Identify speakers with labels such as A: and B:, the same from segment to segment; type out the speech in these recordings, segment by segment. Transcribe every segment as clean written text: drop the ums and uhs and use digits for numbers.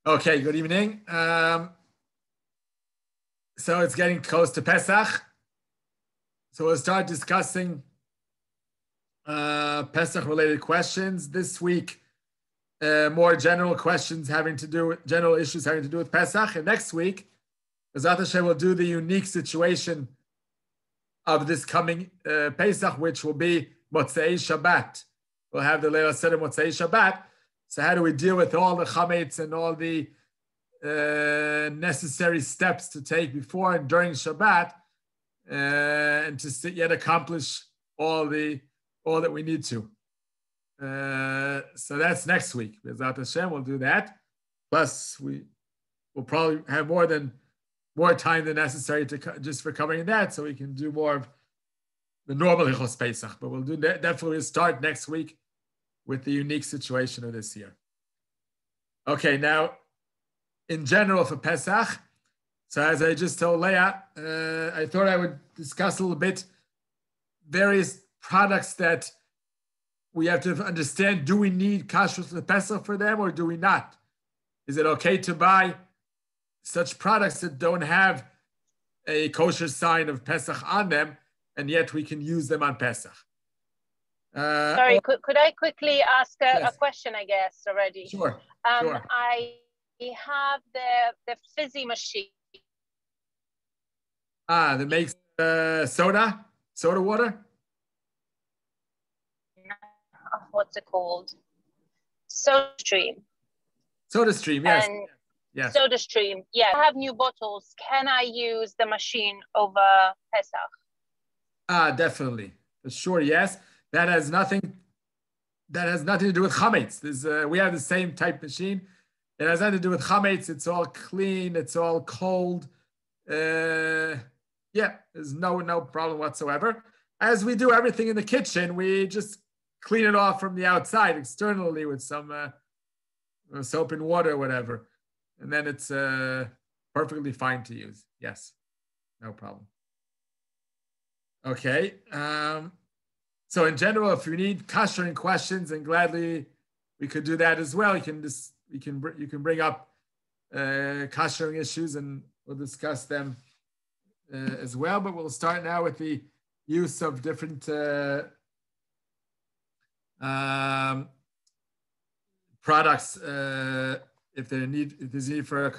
A: Okay, good evening. So it's getting close to Pesach. So we'll start discussing Pesach-related questions this week. More general questions general issues having to do with Pesach. And next week, Bezat Hashem will do the unique situation of this coming Pesach, which will be Motzei Shabbat. We'll have the Leila Seder Motzei Shabbat. So how do we deal with all the chametz and all the necessary steps to take before and during Shabbat, and to yet accomplish all that we need to. So that's next week. Bezat Hashem, we'll do that. Plus, we will probably have more time than necessary just for covering that, so we can do more of the normal Hilchos Pesach. But we'll definitely start next week with the unique situation of this year. Okay, now, in general for Pesach, so as I just told Leah, I thought I would discuss a little bit various products that we have to understand. Do we need kashrus for Pesach for them, or do we not? Is it okay to buy such products that don't have a kosher sign of Pesach on them, and yet we can use them on Pesach?
B: Sorry, could I quickly ask
A: yes.
B: a question, I guess, already?
A: Sure. Sure.
B: I have the fizzy machine.
A: That makes soda water?
B: What's it called? SodaStream.
A: SodaStream, yes. Yes.
B: SodaStream, yeah. I have new bottles. Can I use the machine over Pesach?
A: Definitely. For sure, yes. That has nothing to do with chametz. We have the same type machine. It has nothing to do with chametz. It's all clean. It's all cold. There's no problem whatsoever. As we do everything in the kitchen, we just clean it off from the outside externally with some soap and water or whatever. And then it's perfectly fine to use. Yes, no problem. Okay. So in general, if you need kashering questions, and gladly we could do that as well. You can bring up kashering issues, and we'll discuss them as well. But we'll start now with the use of different products, if there's need for a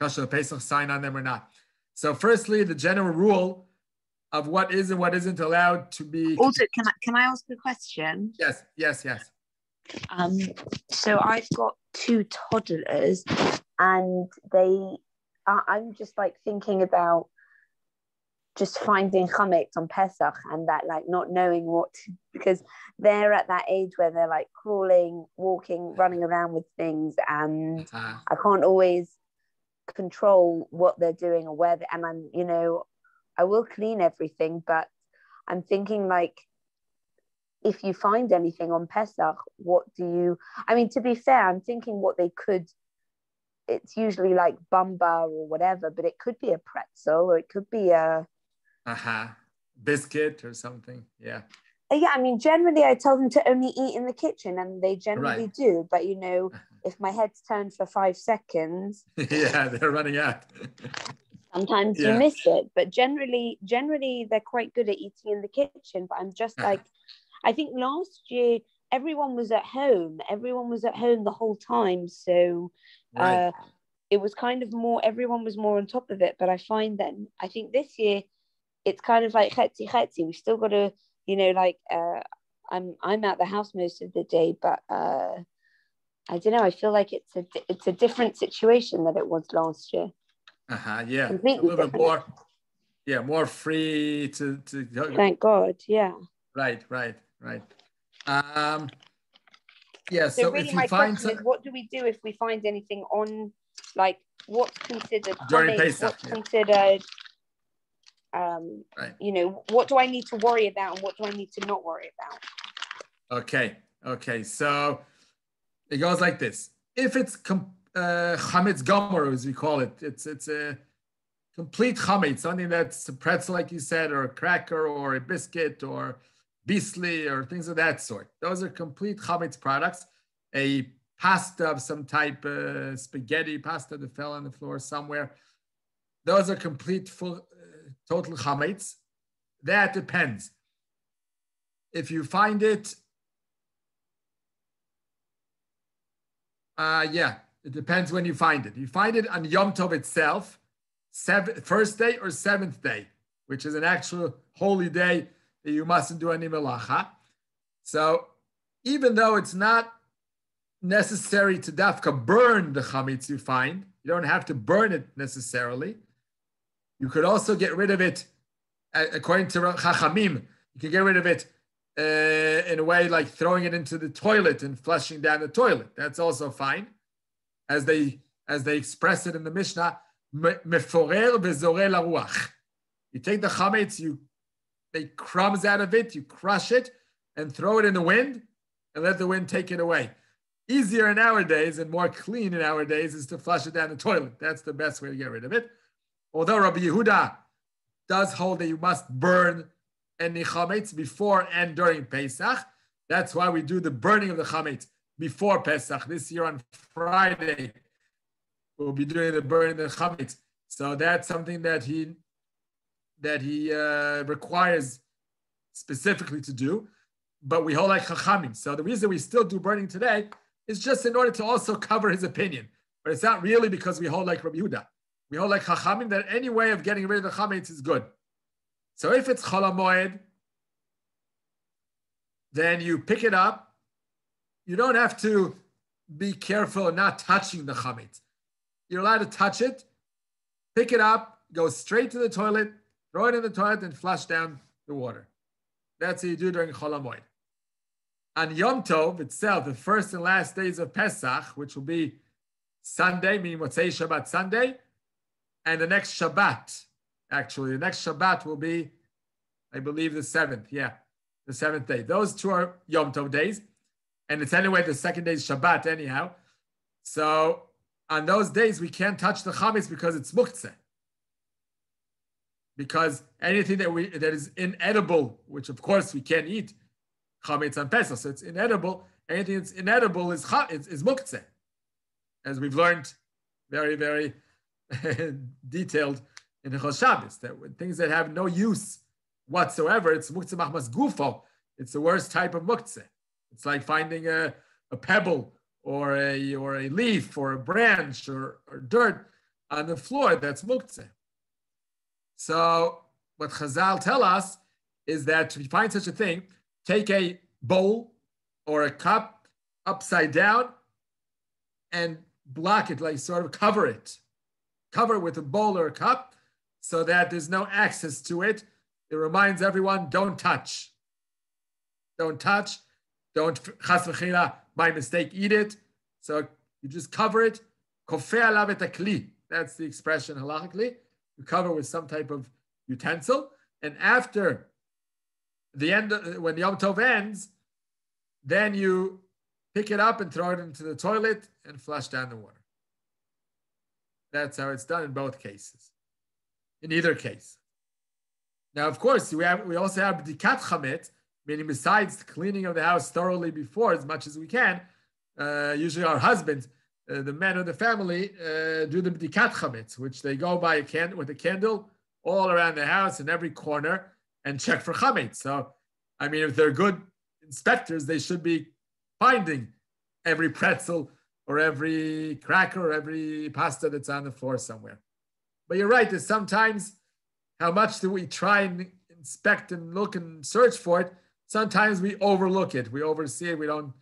A: kasher Pesach sign on them or not. So firstly, the general rule of what is and what isn't allowed to be.
C: Also, can I ask a question?
A: Yes.
C: So I've got 2 toddlers, and I'm just like thinking about just finding chametz on Pesach, and that like not knowing because they're at that age where they're like crawling, walking, running around with things, and I can't always control what they're doing or where and I will clean everything, but I'm thinking like, if you find anything on Pesach, to be fair, I'm thinking what they could, it's usually like bamba or whatever, but it could be a pretzel, or it could be a
A: biscuit or something. Yeah,
C: generally I tell them to only eat in the kitchen, and they generally do, but if my head's turned for 5 seconds,
A: yeah, they're running out.
C: Sometimes you miss it, but generally they're quite good at eating in the kitchen. But I'm just like, I think last year everyone was at home the whole time, so it was kind of more, everyone was more on top of it. But I think this year it's kind of like chetzi. We've still got to, I'm out the house most of the day, but I don't know, I feel like it's a different situation than it was last year.
A: Yeah,
C: completely
A: a little
C: different.
A: bit more free to go.
C: Thank God, yeah.
A: Right.
C: So really, my question is, what do we do if we find anything on, like, what's considered
A: during Pesach?
C: What's considered, what do I need to worry about, and what do I need to not worry about?
A: Okay. So it goes like this: if it's chametz gomer, as we call it, it's a complete chametz, something that's a pretzel, like you said, or a cracker, or a biscuit, or bisli, or things of that sort. Those are complete chametz products. A pasta of some type, spaghetti pasta that fell on the floor somewhere. Those are complete, full, total chametz. That depends. If you find it, it depends when you find it. You find it on Yom Tov itself, first day or seventh day, which is an actual holy day that you mustn't do any melacha. So even though it's not necessary to dafka burn the chametz you find, you don't have to burn it necessarily. You could also get rid of it, according to Chachamim, you could get rid of it in a way like throwing it into the toilet and flushing down the toilet. That's also fine. As they express it in the Mishnah, meforer v'zoreh laruach. You take the chametz, you make crumbs out of it, you crush it, and throw it in the wind, and let the wind take it away. Easier nowadays and more clean nowadays is to flush it down the toilet. That's the best way to get rid of it. Although Rabbi Yehuda does hold that you must burn any chametz before and during Pesach. That's why we do the burning of the chametz before Pesach. This year on Friday, we'll be doing the burning of the chametz. So that's something that he requires specifically to do. But we hold like Chachamim. So the reason we still do burning today is just in order to also cover his opinion. But it's not really because we hold like Rabbi Yehuda. We hold like Chachamim that any way of getting rid of the chametz is good. So if it's Chol HaMoed, then you pick it up. You don't have to be careful not touching the chametz. You're allowed to touch it, pick it up, go straight to the toilet, throw it in the toilet, and flush down the water. That's what you do during Chol HaMoed. On Yom Tov itself, the first and last days of Pesach, which will be Sunday, meaning Motzei Shabbat Sunday, and the next Shabbat, actually, the next Shabbat will be, I believe, the 7th. Yeah, the 7th day. Those two are Yom Tov days. And it's anyway, the second day is Shabbat anyhow. So on those days, we can't touch the chametz because it's muktzeh. Because anything that is inedible, which of course we can't eat chametz on Pesach, so it's inedible. Anything that's inedible is muktzeh. As we've learned very, very detailed in the Chol Shabbos, that when things that have no use whatsoever, it's muktzeh machmas gufo. It's the worst type of muktzeh. It's like finding a pebble or a leaf or a branch or dirt on the floor. That's muktzeh. So what Chazal tell us is that if you find such a thing, take a bowl or a cup upside down and block it, like sort of cover it. Cover it with a bowl or a cup so that there's no access to it. It reminds everyone, don't touch. Don't touch. Don't, chas v'chila, by mistake, eat it. So you just cover it. Kofeh alav et hakli. That's the expression halachically. You cover with some type of utensil. And after the end, when Yom Tov ends, then you pick it up and throw it into the toilet and flush down the water. That's how it's done in both cases. In either case. Now, of course, we also have b'dikat chametz, meaning besides the cleaning of the house thoroughly before, as much as we can, usually our husbands, the men of the family, do the b'dikat chametz, which they go by with a candle all around the house in every corner and check for chametz. So, I mean, if they're good inspectors, they should be finding every pretzel or every cracker or every pasta that's on the floor somewhere. But you're right, that sometimes how much do we try and inspect and look and search for it? Sometimes we overlook it, we oversee it, we don't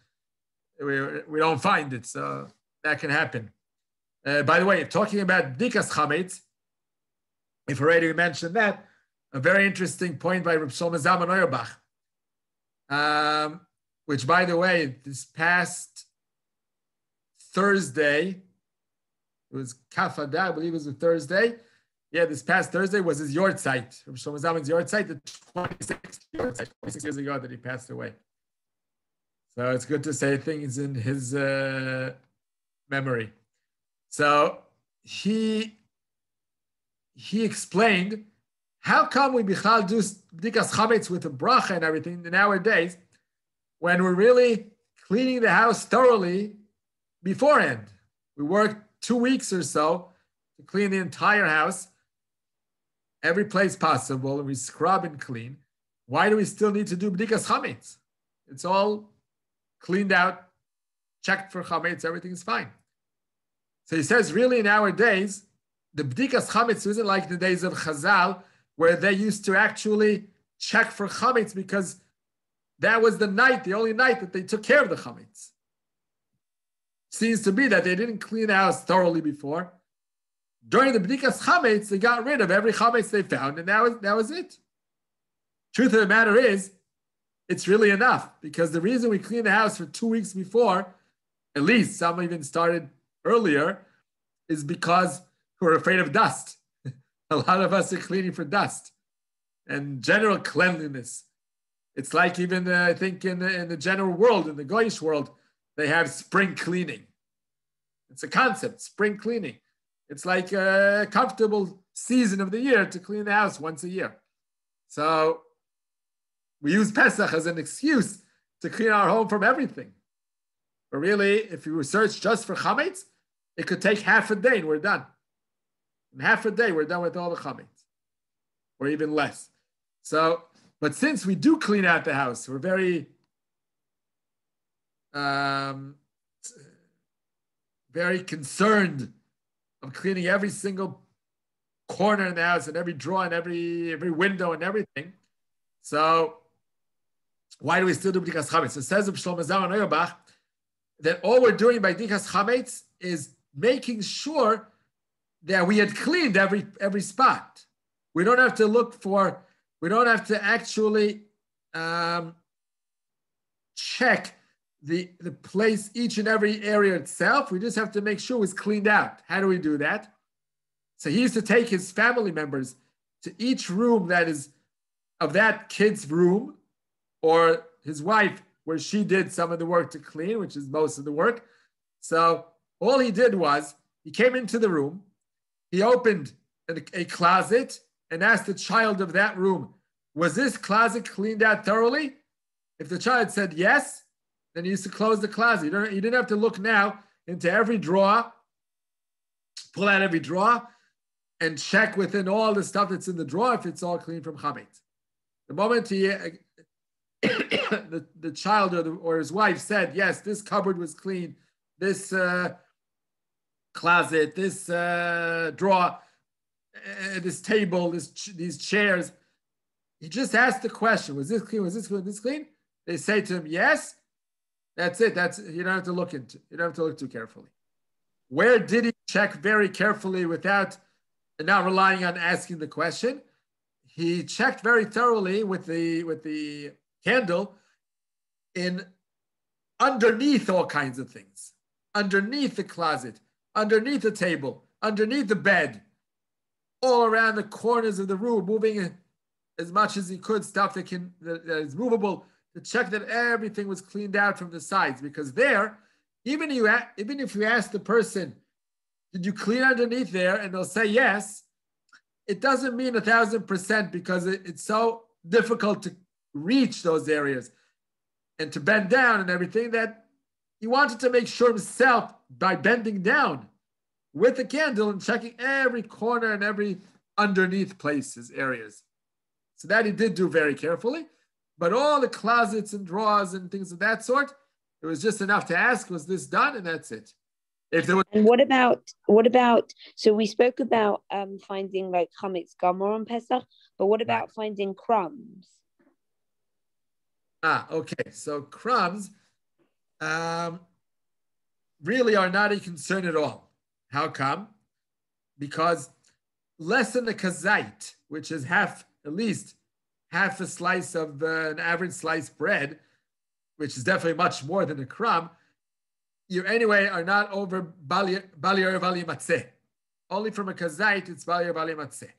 A: find it. So that can happen. By the way, talking about bdikas chametz, if already we mentioned that, a very interesting point by Reb Shlomo Zalman Auerbach, which, by the way, this past Thursday, it was Kaf Adar, I believe it was a Thursday. Yeah, this past Thursday was his yortzeit. Reb Shlomo Zalman's yortzeit, the 26th yortzeit, 26 years ago that he passed away. So it's good to say things in his memory. So he explained, how come we bichal do bdikas chametz with a bracha and everything nowadays, when we're really cleaning the house thoroughly beforehand. We worked 2 weeks or so to clean the entire house, every place possible, and we scrub and clean. Why do we still need to do bdikas chametz? It's all cleaned out, checked for chametz, everything's fine. So he says, really nowadays, the bdikas chametz isn't like the days of Chazal, where they used to actually check for chametz because that was the only night that they took care of the chametz. Seems to be that they didn't clean the house thoroughly before. During the bdikas chametz, they got rid of every chametz they found, and that was it. Truth of the matter is, it's really enough, because the reason we clean the house for 2 weeks before, at least some even started earlier, is because we're afraid of dust. A lot of us are cleaning for dust and general cleanliness. It's like even, I think, in the general world, in the Goyish world, they have spring cleaning. It's a concept, spring cleaning. It's like a comfortable season of the year to clean the house once a year. So we use Pesach as an excuse to clean our home from everything. But really, if you search just for chametz, it could take half a day and we're done. In half a day, we're done with all the chametz, or even less. So, but since we do clean out the house, we're very, very concerned of cleaning every single corner in the house and every drawer and every window and everything. So why do we still do bdikas chametz? So it says Shlomo Zalman Auerbach that all we're doing by bdikas chametz is making sure that we had cleaned every spot. We don't have to actually check the place, each and every area itself. We just have to make sure it's cleaned out. How do we do that? So he used to take his family members to each room that is of that kid's room, or his wife, where she did some of the work to clean, which is most of the work. So all he did was, he came into the room, he opened a closet and asked the child of that room, was this closet cleaned out thoroughly? If the child said yes, then he used to close the closet. You didn't have to look now into every drawer, pull out every drawer, and check within all the stuff that's in the drawer if it's all clean from chametz. The moment the child or his wife said, yes, this cupboard was clean, this closet, this drawer, this table, these chairs, he just asked the question, was this clean, was this clean, this clean? They say to him, yes, that's it. You don't have to look too carefully. Where did he check very carefully without not relying on asking the question? He checked very thoroughly with the candle in underneath all kinds of things, underneath the closet, underneath the table, underneath the bed, all around the corners of the room, moving as much as he could, stuff that is movable, to check that everything was cleaned out from the sides. Because there, even if you ask the person, did you clean underneath there? And they'll say yes, it doesn't mean 1,000%, because it's so difficult to reach those areas and to bend down and everything, that he wanted to make sure himself, by bending down with the candle and checking every corner and every underneath places, areas. So that he did do very carefully. But all the closets and drawers and things of that sort, it was just enough to ask, was this done? And that's it. If there was.
C: And what about, so we spoke about finding like chametz gamor on Pesach, but what about finding crumbs?
A: Okay. So crumbs really are not a concern at all. How come? Because less than a kazait, which is at least half a slice of an average sliced bread, which is definitely much more than a crumb, you anyway are not over bali matzeh. Only from a kazait, it's bali matzeh.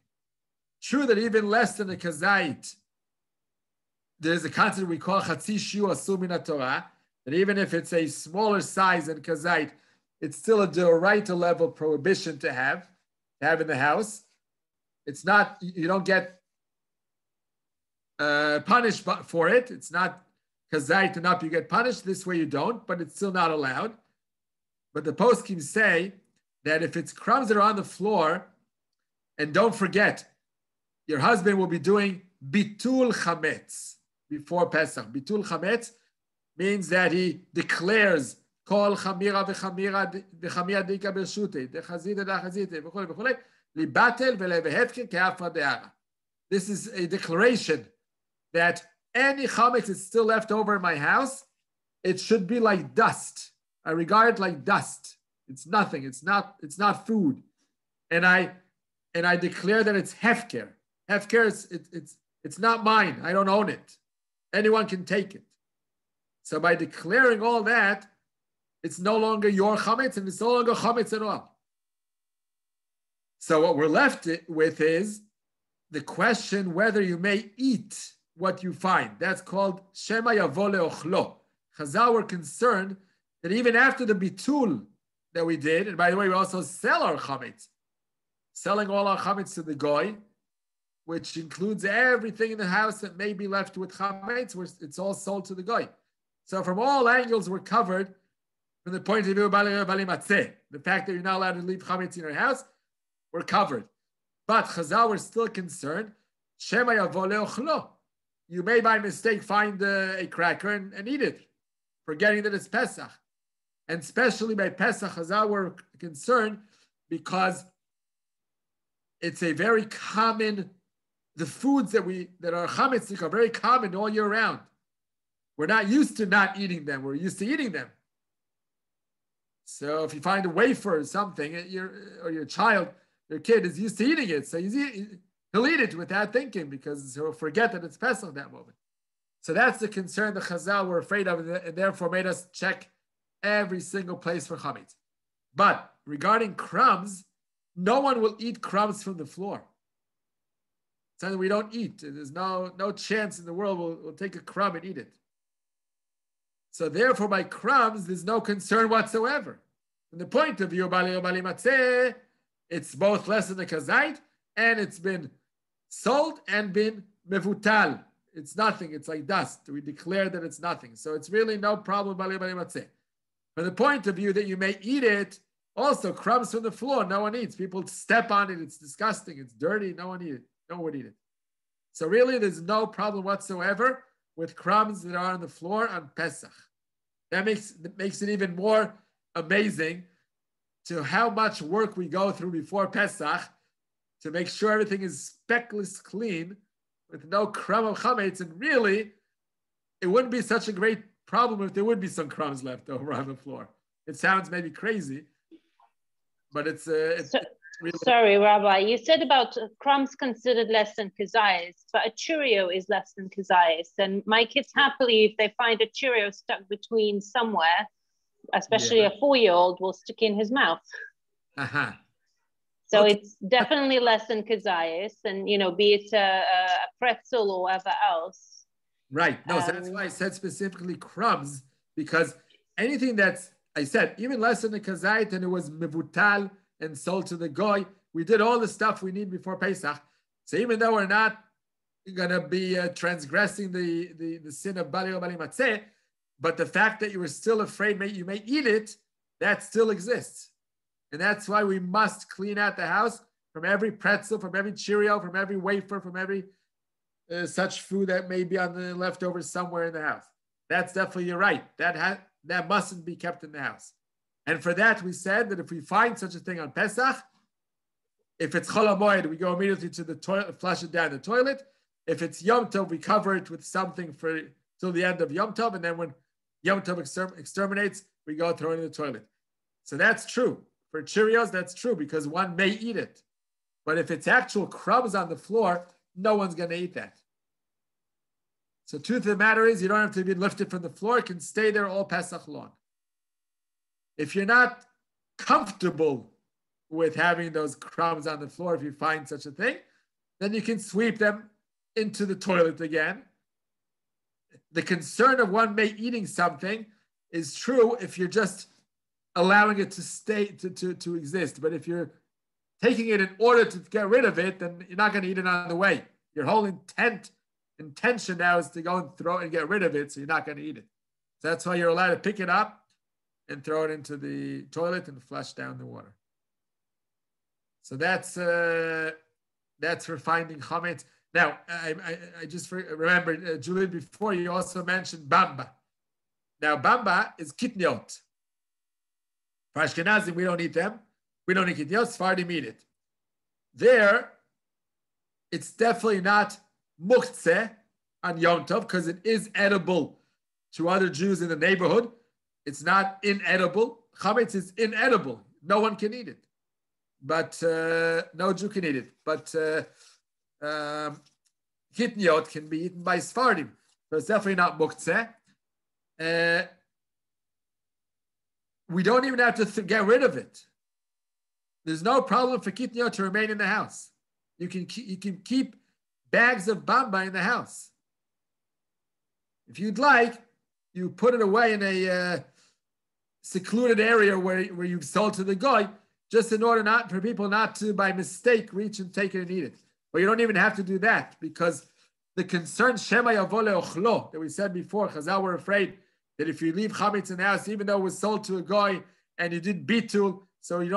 A: True that even less than a kazait, there's a concept we call chatzi shu asur min Torah, that even if it's a smaller size than kazait, it's still a d'oraita level prohibition to have in the house. It's not, you don't get punished for it. It's not kazait enough, you get punished. This way you don't, but it's still not allowed. But the poskim say that if it's crumbs that are on the floor, and don't forget, your husband will be doing bitul chametz before Pesach. Bitul chametz means that he declares kol chamira v'chamira dika bershute dechazita dechazita v'chule v'chule libatel v'levehevke ke'afra de'ara. This is a declaration that any chametz is still left over in my house. It should be like dust. I regard it like dust. It's nothing. It's not food. And I declare that it's hefker. Hefker it's not mine. I don't own it. Anyone can take it. So by declaring all that, it's no longer your chametz and it's no longer chametz at all. So what we're left with is the question whether you may eat what you find. That's called shema yavo leochlo. Chazal were concerned that even after the bitul that we did, and by the way, we also sell our chametz, selling all our chametz to the goy, which includes everything in the house that may be left with chametz, it's all sold to the goy. So from all angles, we're covered from the point of view of bali matzeh. The fact that you're not allowed to leave chametz in your house, we're covered. But Chazal were still concerned, shema yavo leochlo. You may by mistake find a cracker and eat it, forgetting that it's Pesach. And especially by Pesach, Chazal were concerned because it's a very common, the foods that are chametzik are very common all year round. We're not used to not eating them. We're used to eating them. So if you find a wafer or something, your child, your kid is used to eating it. So he'll eat it without thinking because he'll forget that it's Pesach that moment. So that's the concern the Chazal were afraid of and therefore made us check every single place for chametz. But regarding crumbs, no one will eat crumbs from the floor. Something we don't eat. There's no chance in the world we'll take a crumb and eat it. So therefore, by crumbs, there's no concern whatsoever. From the point of view of bali matzeh, it's both less than the kazait, and it's been sold and been mevutal. It's nothing. It's like dust. We declare that it's nothing. So it's really no problem bali matzeh. From the point of view that you may eat it, also crumbs from the floor, no one eats. People step on it. It's disgusting. It's dirty. No one eat it. No one would eat it. So really, there's no problem whatsoever with crumbs that are on the floor on Pesach. That makes it even more amazing to how much work we go through before Pesach to make sure everything is speckless clean with no crumb of chametz. And really, it wouldn't be such a great problem if there would be some crumbs left over on the floor. It sounds maybe crazy, but it's really...
B: Sorry, Rabbi, you said about crumbs considered less than kazayas, but a Cheerio is less than kazayas. And my kids happily, if they find a Cheerio stuck between somewhere, especially a 4-year-old, will stick in his mouth.
A: Uh-huh.
B: So it's definitely less than kazayas, and be it a pretzel or whatever else.
A: Right. No, so that's why I said specifically crumbs, because anything that's, I said, even less than the kazayit, and it was mevutal and sold to the goy, we did all the stuff we need before Pesach. So even though we're not going to be transgressing the sin of bali matzeh, but the fact that you were still afraid you may eat it, that still exists. And that's why we must clean out the house from every pretzel, from every Cheerio, from every wafer, from every such food that may be on the leftovers somewhere in the house. That's definitely, you're right. That mustn't be kept in the house. And for that, we said that if we find such a thing on Pesach, if it's Chol HaMoed, we go immediately to the toilet, flush it down the toilet. If it's Yom Tov, we cover it with something till the end of Yom Tov. And then when Yom Tov exterminates, we go throw it in the toilet. So that's true. For Cheerios, that's true because one may eat it. But if it's actual crumbs on the floor, no one's going to eat that. So truth of the matter is, you don't have to be lifted from the floor. It can stay there all Pesach long. If you're not comfortable with having those crumbs on the floor, if you find such a thing, then you can sweep them into the toilet again. The concern of one may eating something is true if you're just allowing it to stay, to exist. But if you're taking it in order to get rid of it, then you're not going to eat it on the way. Your whole intention now is to go and throw it and get rid of it, so you're not going to eat it. So that's why you're allowed to pick it up and throw it into the toilet and flush down the water. So that's for finding chametz. Now, I just remembered, Julie, before you also mentioned bamba. Now, bamba is kitniot. For Ashkenazim, we don't eat them. We don't eat kitniot. Sephardim eat it. There, it's definitely not muktzeh on Yom Tov because it is edible to other Jews in the neighborhood. It's not inedible. Chametz is inedible. No one can eat it. But no Jew can eat it. But kitniot can be eaten by Sephardim. So it's definitely not muktzeh. We don't even have to get rid of it. There's no problem for kitniot to remain in the house. You can keep bags of bamba in the house. If you'd like, you put it away in a secluded area where you've sold to the goy, just in order not for people not to, by mistake, reach and take it and eat it. But you don't even have to do that because the concern Shema Yavo Le'ochlo that we said before, Chazal were afraid that if you leave chametz in the house, even though it was sold to a goy and you did bitul, so it's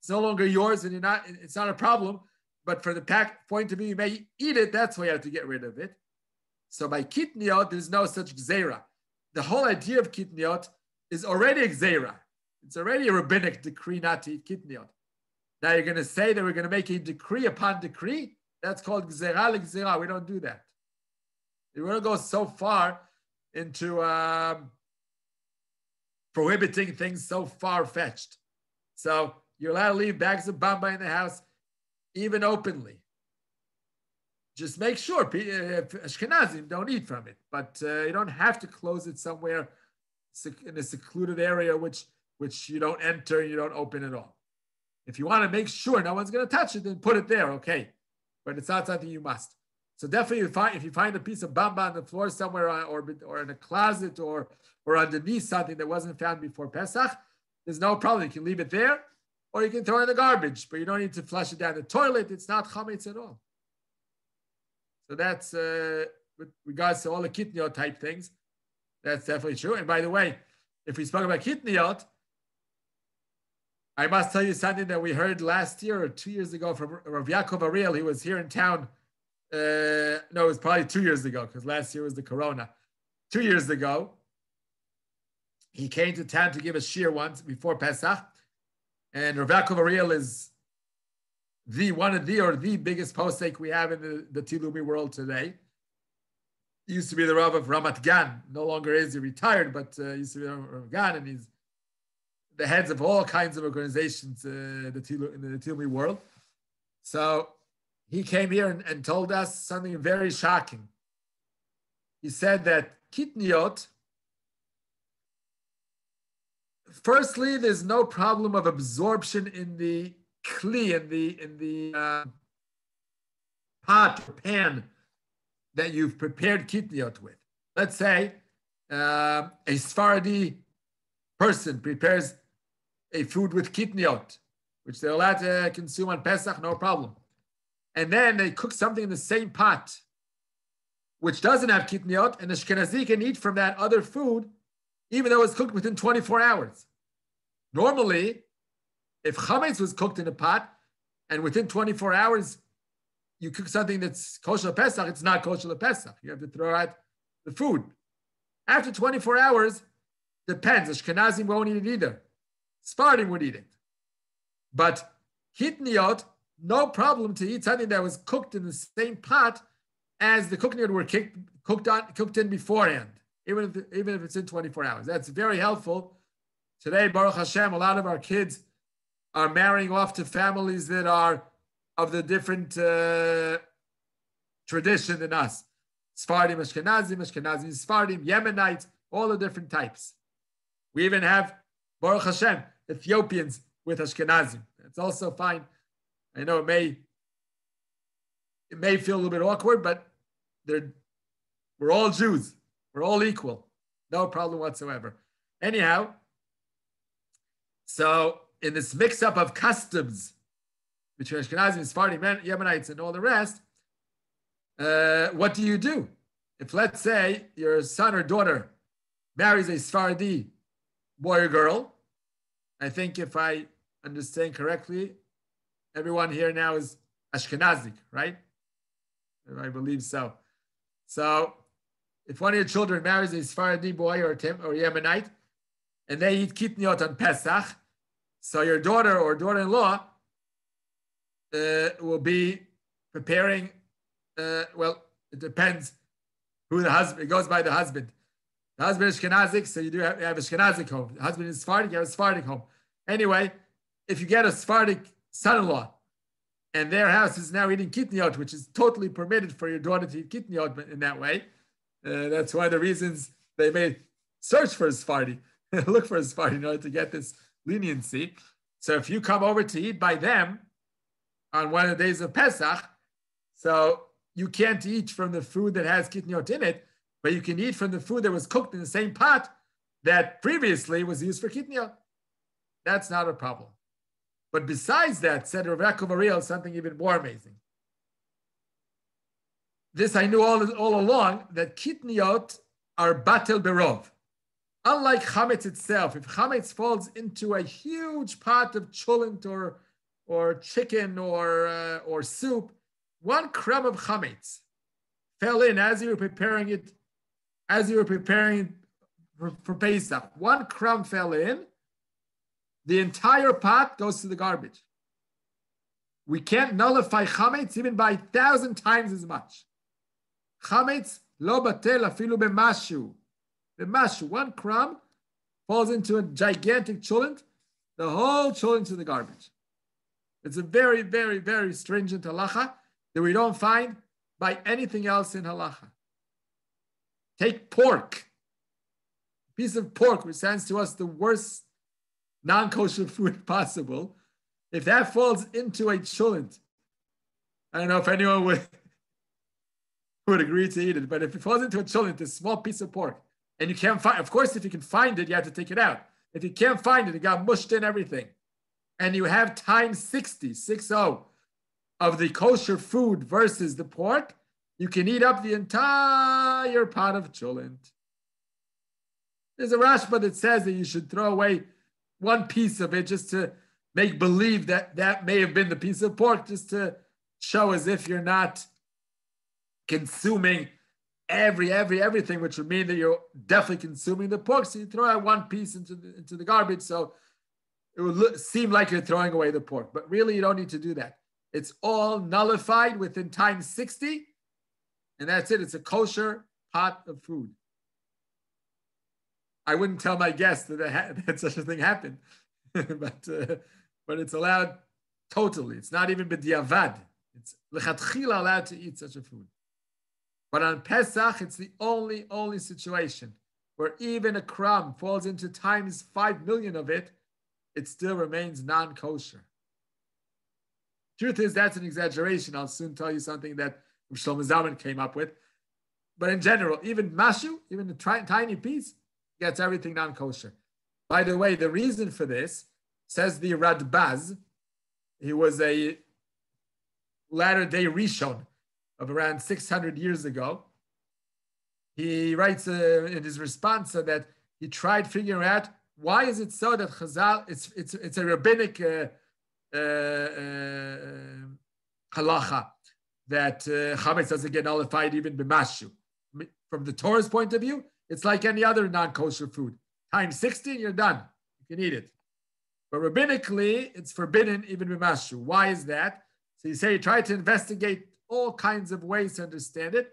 A: no longer yours and it's not a problem. But for the point of view, you may eat it. That's why you have to get rid of it. So by kitniot, there's no such gzeira. The whole idea of kitniot is already a gzeira. It's already a rabbinic decree not to eat kitniot. Now you're going to say that we're going to make a decree upon decree? That's called gzeira l'gzeira. We don't do that. We want to go so far into prohibiting things so far-fetched. So you're allowed to leave bags of bamba in the house, even openly. Just make sure Ashkenazim don't eat from it, but you don't have to close it somewhere in a secluded area which you don't enter, you don't open at all. If you want to make sure no one's going to touch it, then put it there, okay. But it's not something you must. So definitely, if you find a piece of bamba on the floor somewhere, or in a closet, or underneath something that wasn't found before Pesach, there's no problem. You can leave it there, or you can throw it in the garbage, but you don't need to flush it down the toilet. It's not chametz at all. So that's with regards to all the kitniot type things. That's definitely true. And by the way, if we spoke about kitniot, I must tell you something that we heard last year or 2 years ago from Rav Yaakov Ariel. He was here in town. No, it was probably 2 years ago because last year was the corona. 2 years ago, he came to town to give a shiur once before Pesach. And Rav Yaakov Ariel is one of the biggest posek we have in the Tilumi world today. He used to be the Rav of Ramat Gan. No longer is, he retired, but used to be the Rav of Gan, and he's the heads of all kinds of organizations in the Tilumi world. So he came here and told us something very shocking. He said that kitniot, firstly, there's no problem of absorption in the kli, in the pot or pan that you've prepared kitniot with. Let's say a Sephardi person prepares a food with kitniot, which they're allowed to consume on Pesach, no problem. And then they cook something in the same pot, which doesn't have kitniot, and the Ashkenazi can eat from that other food, even though it's cooked within 24 hours. Normally, if chametz was cooked in a pot, and within 24 hours, you cook something that's kosher Pesach, it's not kosher Pesach. You have to throw out the food. After 24 hours, depends. Ashkenazim won't eat it either. Sephardim would eat it. But kitniot, no problem to eat something that was cooked in the same pot as the kitniot were cooked in beforehand, even if it's in 24 hours. That's very helpful. Today, Baruch Hashem, a lot of our kids are marrying off to families that are of the different tradition than us. Sephardim, Ashkenazim, Sephardim, Yemenites, all the different types. We even have, Baruch Hashem, Ethiopians with Ashkenazim. It's also fine. I know it may feel a little bit awkward, but we're all Jews. We're all equal. No problem whatsoever. Anyhow, so in this mix-up of customs between Ashkenazim, Sephardim, Yemenites, and all the rest, what do you do? If, let's say, your son or daughter marries a Sephardi boy or girl. I think if I understand correctly, everyone here now is Ashkenazic, right? I believe so. So if one of your children marries a Sephardi boy or Yemenite, and they eat kitniot on Pesach, so your daughter or daughter-in-law will be preparing, well, it depends who the husband, it goes by the husband. The husband is Ashkenazic, so you have a Ashkenazic home. The husband is Sephardic, you have a Sephardic home. Anyway, if you get a Sephardic son-in-law, and their house is now eating kitniot, which is totally permitted for your daughter to eat kitniot in that way, that's one of the reasons they may search for a Sephardi, look for a Sephardi in order to get this leniency. So if you come over to eat by them on one of the days of Pesach, so you can't eat from the food that has kitniot in it, but you can eat from the food that was cooked in the same pot that previously was used for kitniot. That's not a problem. But besides that, said Rav Yaakov Ariel, something even more amazing. This I knew all along, that kitniot are batel berov. Unlike chametz itself, if chametz falls into a huge pot of cholent or chicken or soup, one crumb of chametz fell in as you were preparing it, for Pesach. One crumb fell in, the entire pot goes to the garbage. We can't nullify chametz even by 1,000 times as much. Chametz lo batel afilu b'mashu. B'mashu, one crumb falls into a gigantic cholent, the whole cholent to the garbage. It's a very, very, very stringent halacha that we don't find by anything else in halacha. Take pork, a piece of pork, which sounds to us the worst non-kosher food possible. If that falls into a cholent, I don't know if anyone would agree to eat it, but if it falls into a cholent, a small piece of pork, and you can't find, of course, if you can find it, you have to take it out. If you can't find it, it got mushed in everything, and you have times 60 of the kosher food versus the pork, you can eat up the entire pot of cholent. There's a Rashba that says that you should throw away one piece of it just to make believe that that may have been the piece of pork, just to show as if you're not consuming everything, which would mean that you're definitely consuming the pork. So you throw out one piece into the garbage, so it would seem like you're throwing away the pork, but really you don't need to do that. It's all nullified within times 60, and that's it. It's a kosher pot of food. I wouldn't tell my guests that such a thing happened, but it's allowed totally. It's not even b'diavad. It's lechatchila allowed to eat such a food. But on Pesach, it's the only situation where even a crumb falls into times 5 million of it, it still remains non-kosher. Truth is, that's an exaggeration. I'll soon tell you something that Shlomo Zalman came up with. But in general, even mashu, even a tiny piece, gets everything non-kosher. By the way, the reason for this, says the Radbaz, he was a latter-day Rishon of around 600 years ago. He writes in his response that he tried figuring out why is it so that Chazal, it's a rabbinic halacha that chametz doesn't get nullified even b'mashu. From the Torah's point of view, it's like any other non-kosher food. Times 60 and you're done. You can eat it. But rabbinically, it's forbidden even b'mashu. Why is that? So you say you try to investigate all kinds of ways to understand it.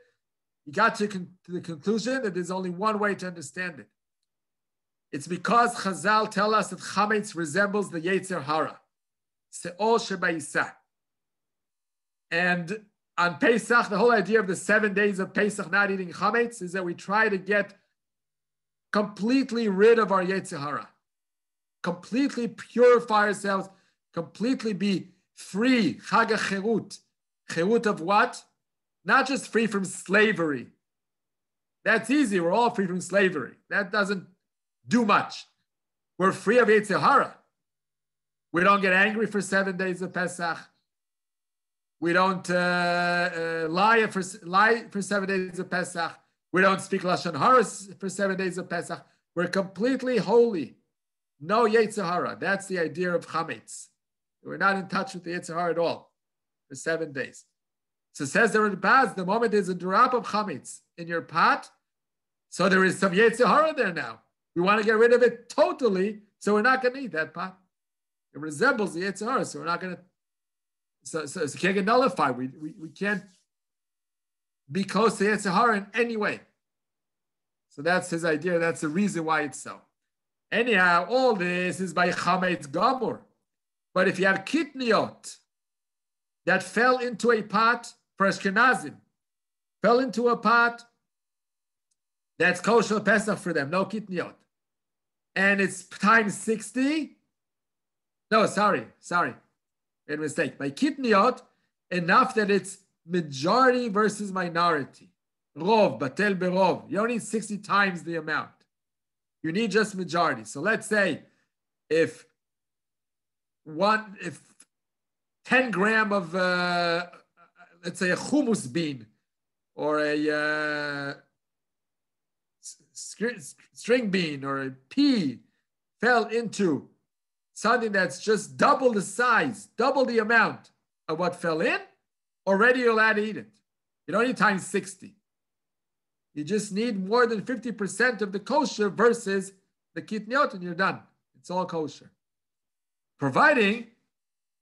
A: You got to the conclusion that there's only one way to understand it. It's because Chazal tell us that chametz resembles the Yetzer Hara. Se'ol shebayisa. And on Pesach, the whole idea of the 7 days of Pesach not eating chametz is that we try to get completely rid of our Yetzer Hara, completely purify ourselves, completely be free. Chag HaCherut. Cherut of what? Not just free from slavery. That's easy. We're all free from slavery. That doesn't do much. We're free of Yetzer Hara. We don't get angry for 7 days of Pesach. We don't lie for 7 days of Pesach. We don't speak Lashon Hara for 7 days of Pesach. We're completely holy. No Yetzer Hara. That's the idea of chametz. We're not in touch with the Yetzer Hara at all for 7 days. So says the Baz, the moment there's a drop of chametz in your pot, so there is some Yetzer Hara there now. We want to get rid of it totally, so we're not going to eat that pot. It resembles the Yetzer Hara, so we're not going to. So it can't get nullified. We can't be close to Yetzer Hara in any way. So that's his idea. That's the reason why it's so. Anyhow, all this is by chametz gamur. But if you have kitniot that fell into a pot for Ashkenazim, fell into a pot that's kosher Pesach for them, no kitniot, and it's times 60. No, sorry, made a mistake. By kitniot, enough that it's majority versus minority. Rov, batel berov. You don't need 60 times the amount. You need just majority. So let's say if 10 gram of, let's say a hummus bean or a string bean or a pea fell into something that's just double the size, double the amount of what fell in, already you're allowed to eat it. You don't need times 60. You just need more than 50% of the kosher versus the kitniot, and you're done. It's all kosher. Providing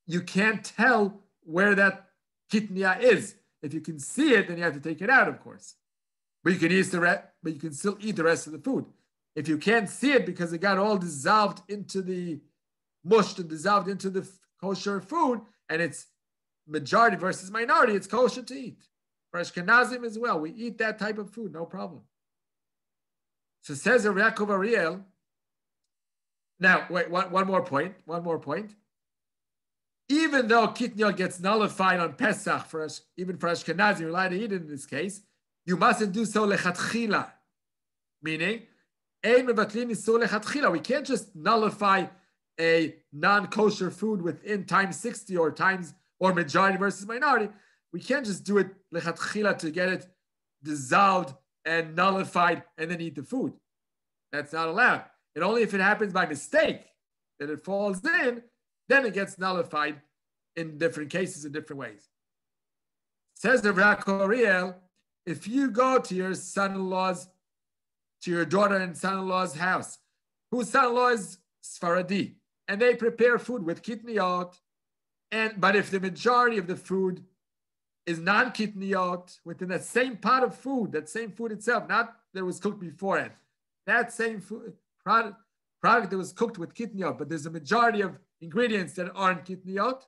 A: you can't tell where that kitnia is. If you can see it, then you have to take it out, of course. But you can eat but you can still eat the rest of the food. If you can't see it because it got all dissolved into the mushed and dissolved into the kosher food, and it's majority versus minority, it's kosher to eat. For Ashkenazim as well, we eat that type of food, no problem. So says Yaakov Ariel. Now, wait, one more point. Even though kitniot gets nullified on Pesach, even for Ashkenazim, you're allowed to eat it in this case, you mustn't do so lechatchila. Meaning, we can't just nullify a non-kosher food within times 60 or majority versus minority. We can't just do it lechatchila to get it dissolved and nullified and then eat the food. That's not allowed. And only if it happens by mistake that it falls in, then it gets nullified in different cases in different ways. Says the Yaakov Ariel, if you go to your son-in-law's, to your daughter and son-in-law's house, whose son-in-law is Sfaradi, and they prepare food with kitniot, but if the majority of the food is non-kitniot, within that same pot of food, that same food itself, not that it was cooked beforehand, that same food, product that was cooked with kitniot, but there's a majority of ingredients that aren't kitniot,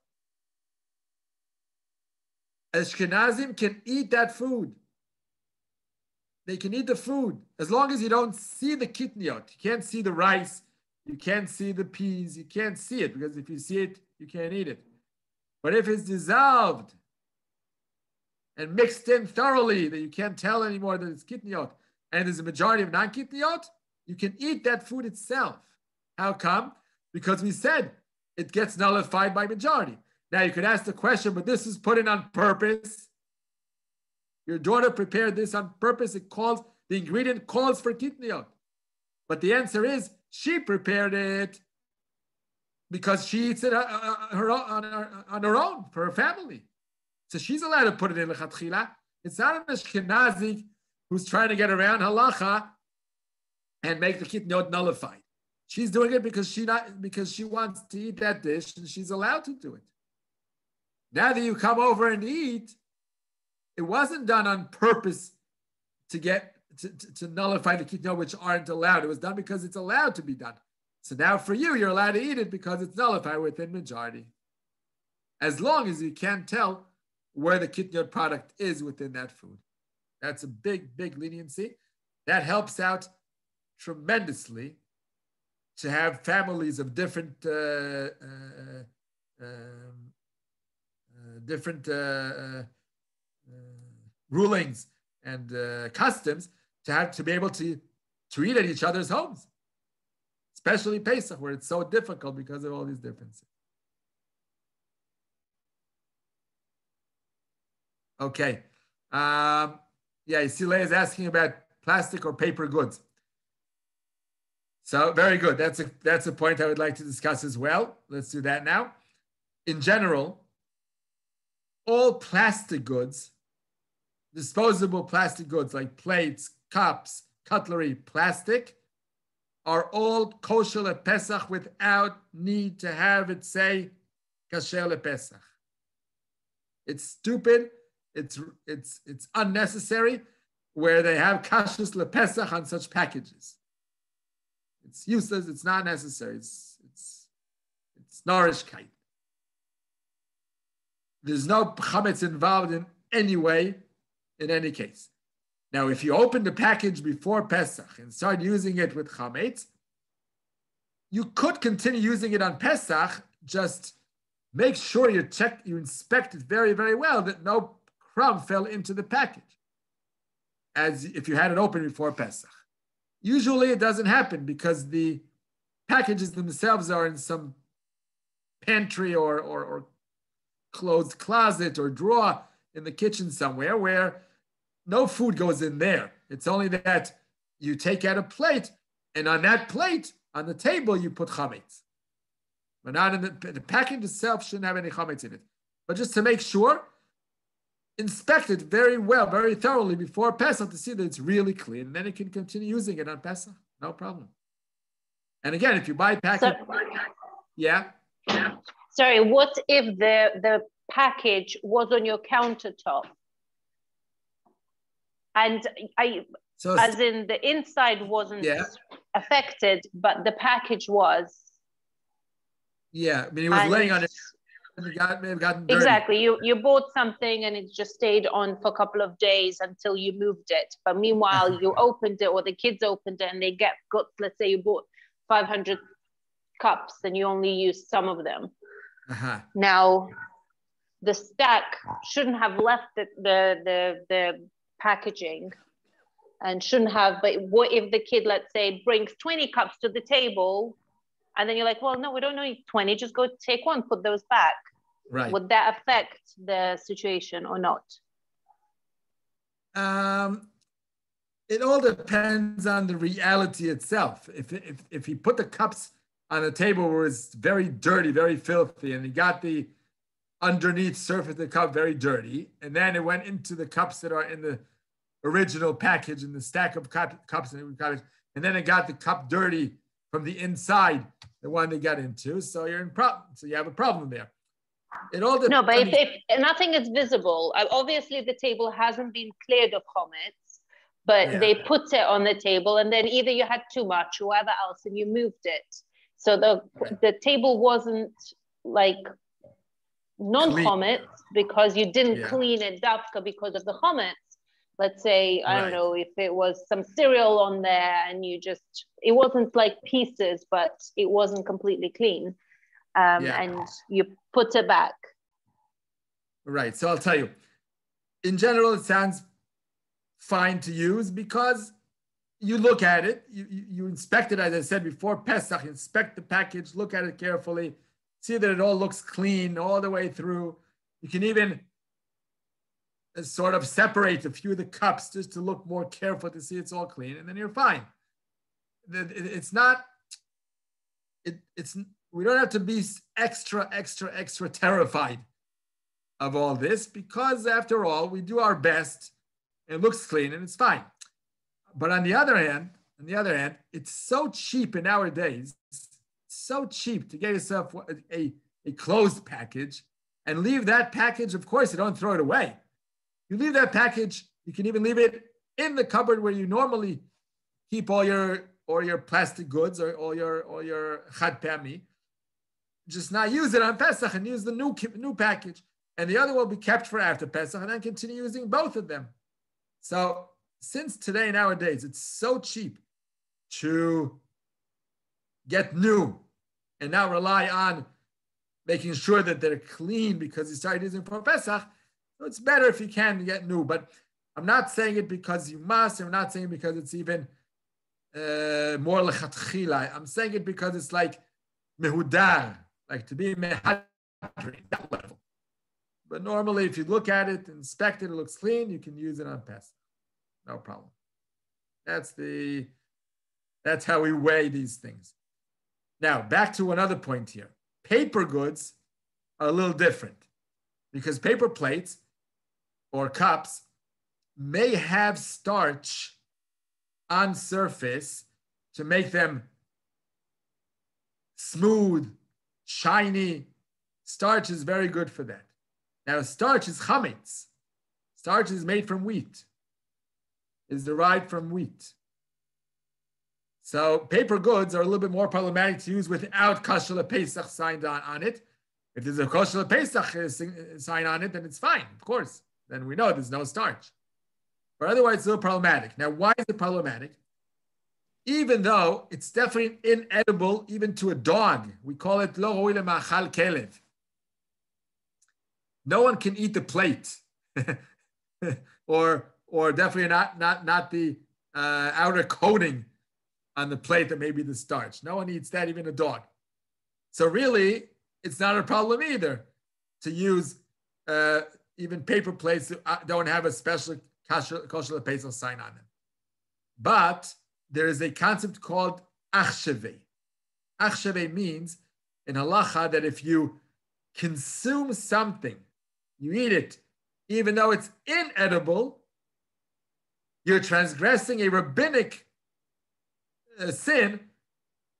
A: Ashkenazim can eat that food. They can eat the food as long as you don't see the kitniot. You can't see the rice. You can't see the peas. You can't see it because if you see it, you can't eat it. But if it's dissolved and mixed in thoroughly that you can't tell anymore that it's kitniot, and there's a majority of non-kitniot, you can eat that food itself. How come? Because we said it gets nullified by majority. Now you could ask the question, but this is put in on purpose. Your daughter prepared this on purpose. The ingredient calls for kitniot. But the answer is she prepared it because she eats it on her own, for her family. So she's allowed to put it in lechatchila. It's not an Ashkenazi who's trying to get around halacha and make the kitniot nullified. She's doing it because she wants to eat that dish and she's allowed to do it. Now that you come over and eat, it wasn't done on purpose to nullify the kitniot which aren't allowed. It was done because it's allowed to be done. So now for you, you're allowed to eat it because it's nullified within majority. As long as you can't tell where the kitniot product is within that food. That's a big, big leniency. That helps out tremendously to have families of different rulings and customs to be able to eat at each other's homes, especially Pesach, where it's so difficult because of all these differences. Okay. Yeah, you see Leah is asking about plastic or paper goods. So very good. That's a point I would like to discuss as well. Let's do that now. In general, all plastic goods, disposable plastic goods like plates, cups, cutlery, plastic, are all kosher lePesach without need to have it say kasher lePesach. It's stupid. It's unnecessary where they have kashrus lePesach on such packages. It's useless. It's not necessary. It's nourishkeit. There's no chametz involved in any way, in any case. Now, if you open the package before Pesach and start using it with chametz, you could continue using it on Pesach. Just make sure you inspect it very, very well that no crumb fell into the package, as if you had it open before Pesach. Usually it doesn't happen because the packages themselves are in some pantry or closed closet or drawer in the kitchen somewhere where no food goes in there. It's only that you take out a plate, and on that plate, on the table, you put chametz. But not in the package itself shouldn't have any chametz in it. But just to make sure, inspect it very well, very thoroughly before Pesach to see that it's really clean. And then you can continue using it on Pesach. No problem. And again, if you buy package, yeah.
B: Sorry, what if the package was on your countertop? And as in the inside wasn't affected, but the package was.
A: Yeah, I mean, it was laying on it. May have gotten dirty.
B: Exactly. You bought something and it just stayed on for a couple of days until you moved it. But meanwhile, you opened it, or the kids opened it, and they got, let's say you bought 500 cups and you only used some of them. Now, the stack shouldn't have left the packaging and shouldn't have, but what if the kid, let's say, brings 20 cups to the table, and then you're like, well, no, we don't need 20, just go take one, put those back.
A: Right.
B: Would that affect the situation or not?
A: It all depends on the reality itself. If he put the cups on the table where it's very dirty, very filthy, and he got the underneath surface of the cup very dirty, and then it went into the cups that are in the original package, in the stack of cups, and then it got the cup dirty from the inside, the one they got into. So you're in problem. So you have a problem there. It all depends.
B: No, but if nothing is visible, obviously the table hasn't been cleared of chametz, but they put it on the table, and then either you had too much or whatever else, and you moved it. So the table wasn't like non-chametz because you didn't clean it dafka because of the chametz. Let's say, I don't know, if it was some cereal on there and it wasn't like pieces, but it wasn't completely clean. And you put it back.
A: Right. So I'll tell you, in general, it sounds fine to use because you look at it, you inspect it, as I said before, Pesach, inspect the package, look at it carefully, see that it all looks clean all the way through. You can even sort of separate a few of the cups just to look more careful to see it's all clean, and then you're fine. We don't have to be extra terrified of all this, because after all, we do our best. It looks clean and it's fine. But on the other hand, it's so cheap in our days, so cheap to get yourself a closed package and leave that package. Of course, you don't throw it away. You leave that package. You can even leave it in the cupboard where you normally keep all your plastic goods or all your chad pami. Just not use it on Pesach and use the new package, and the other will be kept for after Pesach, and then continue using both of them. So since today, nowadays, it's so cheap to get new and not rely on making sure that they're clean because you started using for Pesach, so it's better if you can get new. But I'm not saying it because you must. I'm not saying it because it's even more lechatchila. I'm saying it because it's like mehudar, like to be mehadri, that level. But normally, if you look at it, inspect it, it looks clean, you can use it on Pesach. No problem. That's the That's how we weigh these things. Now, back to another point here. Paper goods are a little different because paper plates or cups may have starch on surface to make them smooth, shiny. Starch is very good for that. Now, starch is chametz. Starch is made from wheat, is derived from wheat. So paper goods are a little bit more problematic to use without kosher lePesach signed on it. If there's a kosher lePesach sign on it, then it's fine, of course. Then we know there's no starch. But otherwise, it's a little problematic. Now, why is it problematic? Even though it's definitely inedible even to a dog. We call it lo ro'ui lema'achal kelev. No one can eat the plate. or definitely not the outer coating on the plate that may be the starch. No one eats that, even a dog. So really, it's not a problem either to use even paper plates that don't have a special kosher lePesach sign on them. But there is a concept called achsheve. Achsheve means in halacha that if you consume something, you eat it, even though it's inedible, you're transgressing a rabbinic sin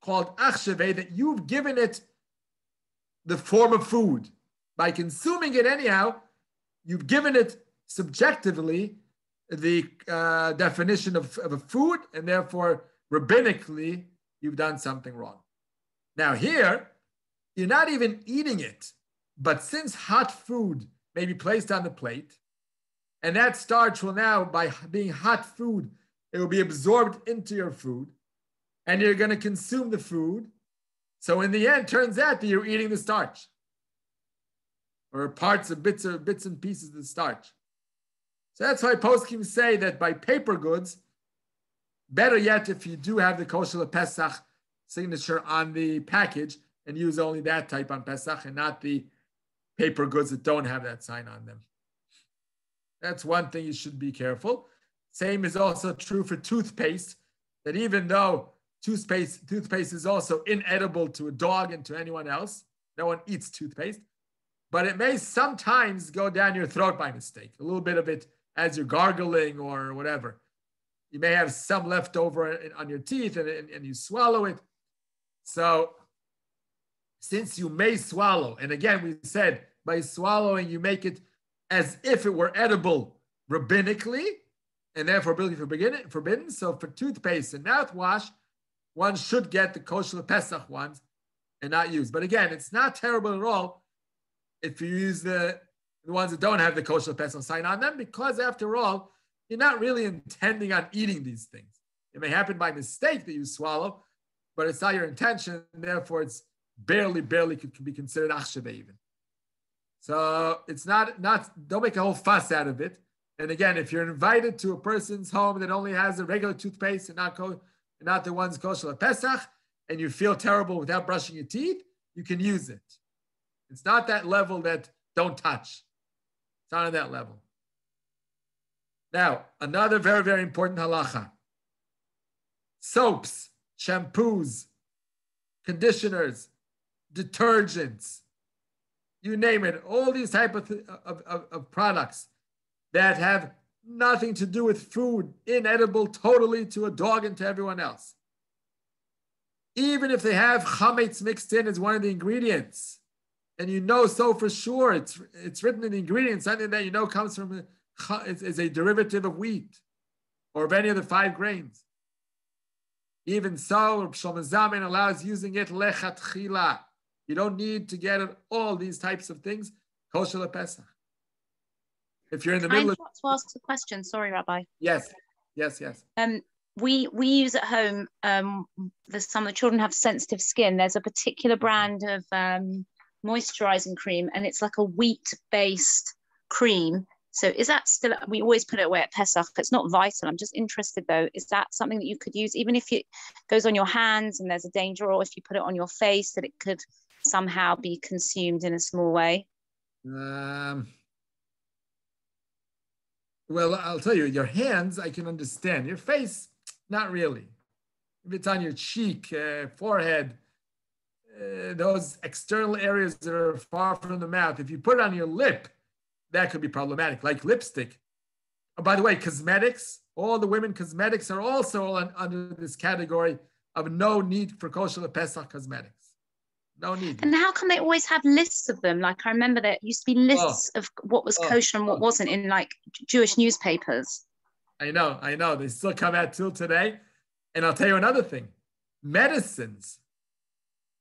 A: called achsheve, that you've given it the form of food. By consuming it anyhow, you've given it subjectively the definition of a food, and therefore rabbinically you've done something wrong. Now here, you're not even eating it, but since hot food may be placed on the plate, and that starch will now, by being hot food, it will be absorbed into your food, and you're going to consume the food. So in the end, turns out that you're eating the starch, or parts of bits and pieces of the starch. So that's why poskim say that by paper goods, better yet if you do have the kosher lePesach signature on the package, and use only that type on Pesach and not the paper goods that don't have that sign on them. That's one thing you should be careful. Same is also true for toothpaste, that even though toothpaste is also inedible to a dog and to anyone else, no one eats toothpaste, but it may sometimes go down your throat by mistake, a little bit of it as you're gargling or whatever. You may have some left over on your teeth and you swallow it. So since you may swallow, and again, we said by swallowing, you make it as if it were edible rabbinically, and therefore forbidden. So for toothpaste and mouthwash, one should get the kosher lePesach ones and not use. But again, it's not terrible at all if you use the ones that don't have the kosher lePesach sign on them, because after all, you're not really intending on eating these things. It may happen by mistake that you swallow, but it's not your intention, and therefore it's barely could be considered achsheve even. So it's not, don't make a whole fuss out of it. And again, if you're invited to a person's home that only has a regular toothpaste and not the ones kosher lePesach, and you feel terrible without brushing your teeth, you can use it. It's not that level that don't touch. It's not on that level. Now, another very, very important halacha. Soaps, shampoos, conditioners, detergents, you name it, all these type of products that have nothing to do with food, inedible totally to a dog and to everyone else. Even if they have chametz mixed in as one of the ingredients, and you know so for sure, it's written in the ingredients, something that you know comes from is a derivative of wheat or of any of the 5 grains. Even so, Shlomo Zalman allows using it lechatchila. You don't need to get at all these types of things kosher lePesach. If you're in the middle
D: of... to ask a question, sorry, Rabbi.
A: Yes.
D: We use at home, some of the children have sensitive skin. There's a particular brand of moisturizing cream, and it's like a wheat-based cream. So is that still, we always put it away at Pesach. It's not vital. I'm just interested though, is that something that you could use, even if it goes on your hands and there's a danger, or if you put it on your face, that it could somehow be consumed in a small way? Well,
A: I'll tell you, your hands, I can understand. Your face, not really. if it's on your cheek, forehead, those external areas that are far from the mouth, if you put it on your lip, that could be problematic, like lipstick. Oh, by the way, cosmetics, all the women cosmetics are also under this category of no need for kosher Pesach cosmetics. No need.
D: And how come they always have lists of them? Like I remember there used to be lists of what was kosher and what wasn't in like Jewish newspapers.
A: I know. They still come out till today. And I'll tell you another thing. Medicines,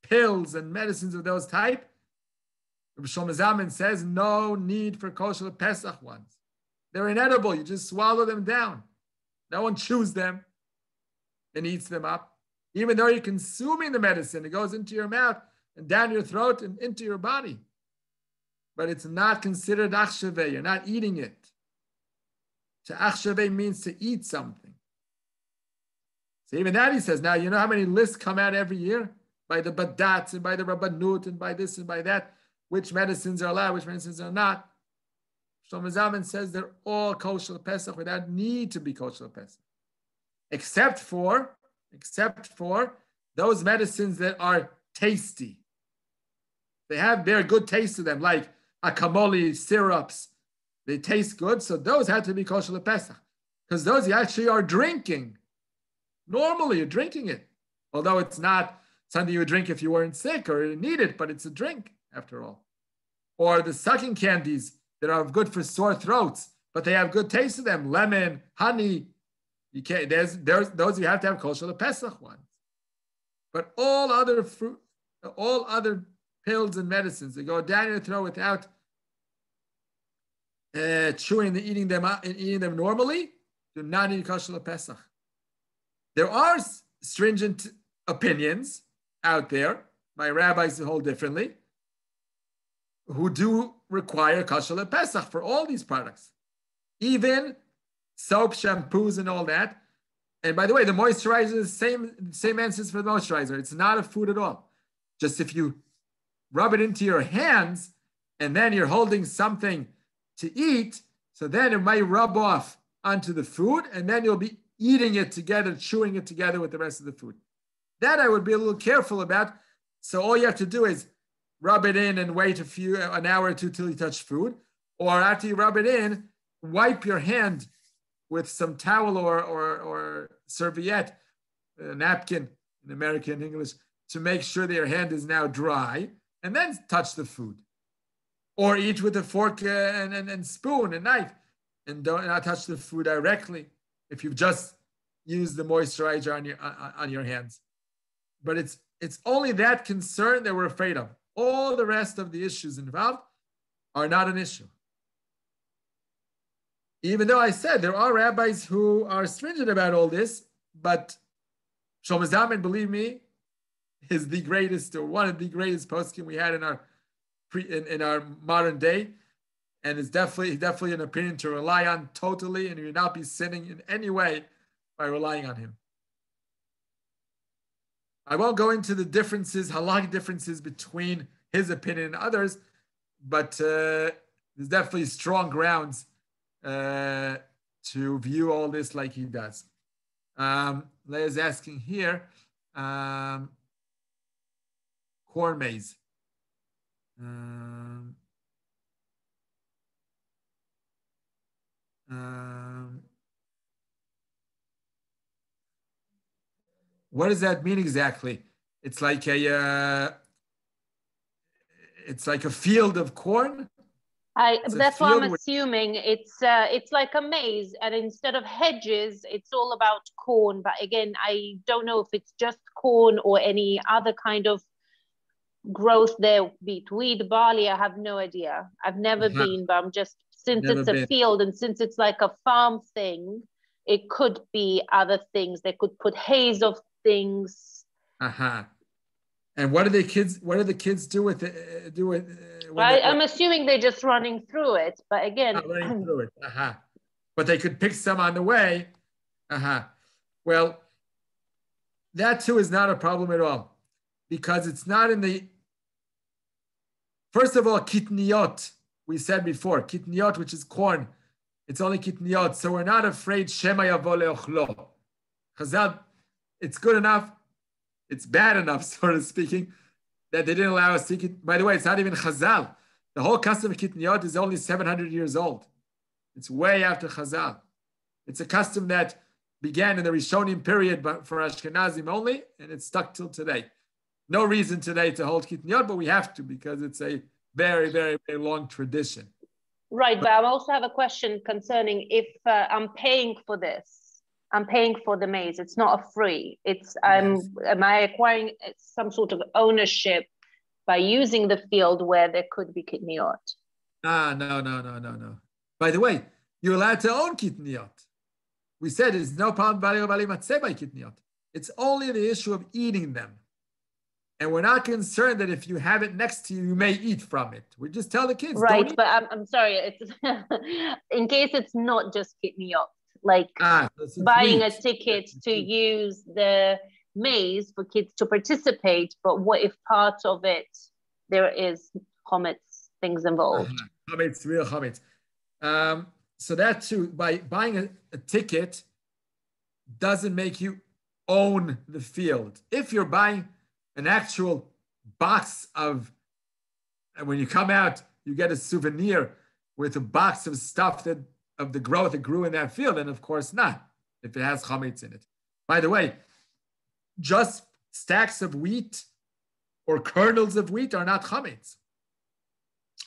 A: pills and medicines of those type, Rabbi Shlomo Zalman says no need for kosher Pesach ones. They're inedible. You just swallow them down. No one chews them and eats them up. Even though you're consuming the medicine, it goes into your mouth and down your throat and into your body. But it's not considered achshaveh. You're not eating it. To achshaveh means to eat something. So even that he says, now you know how many lists come out every year? By the Badatz and by the Rabbanut and by this and by that, which medicines are allowed, which medicines are not. Shlomo Zalman says they're all kosher Pesach without need to be kosher Pesach. Except for those medicines that are tasty. They have very good taste to them, like akamoli syrups. They taste good, so those have to be kosher Pesach. Because those you actually are drinking. Normally, you're drinking it. Although it's not something you would drink if you weren't sick or you need it, but it's a drink, after all. Or the sucking candies that are good for sore throats, but they have good taste to them. Lemon, honey. You can't, there's those you have to have kosher Pesach ones. But all other fruit, all other pills and medicines that go down your throat without chewing and eating them normally, do not need kosher Pesach. There are stringent opinions out there by rabbis who hold differently, who do require kosher Pesach for all these products, even soap, shampoos, and all that. And by the way, the moisturizer is the same answers for the moisturizer. It's not a food at all. Just if you rub it into your hands and then you're holding something to eat, so then it might rub off onto the food and then you'll be eating it together, chewing it together with the rest of the food. That I would be a little careful about. So all you have to do is rub it in and wait an hour or two till you touch food. Or after you rub it in, wipe your hand with some towel or serviette, a napkin in American English, to make sure that your hand is now dry, and then touch the food. Or eat with a fork and spoon and knife, and don't not touch the food directly if you've just used the moisturizer on your hands. But it's only that concern that we're afraid of. All the rest of the issues involved are not an issue. Even though I said there are rabbis who are stringent about all this, but Shlomo Zalman, believe me, is the greatest, or one of the greatest poskim we had in our modern day, and it's definitely an opinion to rely on totally, and you will not be sinning in any way by relying on him. I won't go into the differences, halakhic differences between his opinion and others, but there's definitely strong grounds to view all this like he does. Leia's asking here, corn maze. What does that mean exactly? It's like a field of corn.
B: That's what I'm assuming. It's like a maze, and instead of hedges, it's all about corn. But again, I don't know if it's just corn or any other kind of growth there, be it wheat, barley. I have no idea. I've never been, but I'm just, since it's a field and since it's like a farm thing, it could be other things. They could put haze of things.
A: And what do the kids do with it?
B: I'm assuming they're just running through it, but again,
A: running through it. But they could pick some on the way. Well, that too is not a problem at all, because it's not in the. First of all, kitniot. We said before, kitniot, which is corn. It's only kitniot, so we're not afraid shema yavo leochlo. Chazal it's good enough, it's bad enough, sort of speaking, that they didn't allow us to eat. By the way, it's not even Chazal. The whole custom of kitniot is only 700 years old. It's way after Chazal. It's a custom that began in the Rishonim period, but for Ashkenazim only, and it's stuck till today. No reason today to hold kitniot, but we have to because it's a very, very, very long tradition.
B: Right, but I also have a question concerning if I'm paying for this. I'm paying for the maize. It's not a free. Am I acquiring some sort of ownership by using the field where there could be kitniot?
A: No. By the way, you're allowed to own kitniot. We said there's no problem by kitniot. It's only the issue of eating them. And we're not concerned that if you have it next to you, you may eat from it. We just tell the kids.
B: Right, but I'm sorry. It's in case it's not just kitniot, like buying a ticket to use the maize for kids to participate. But what if part of it, there is chametz things involved?
A: Chametz, real chametz. So that too, by buying a ticket doesn't make you own the field. If you're buying an actual box of, and when you come out, you get a souvenir with a box of stuff of the growth that grew in that field, and of course not, if it has chametz in it. By the way, just stacks of wheat or kernels of wheat are not chametz.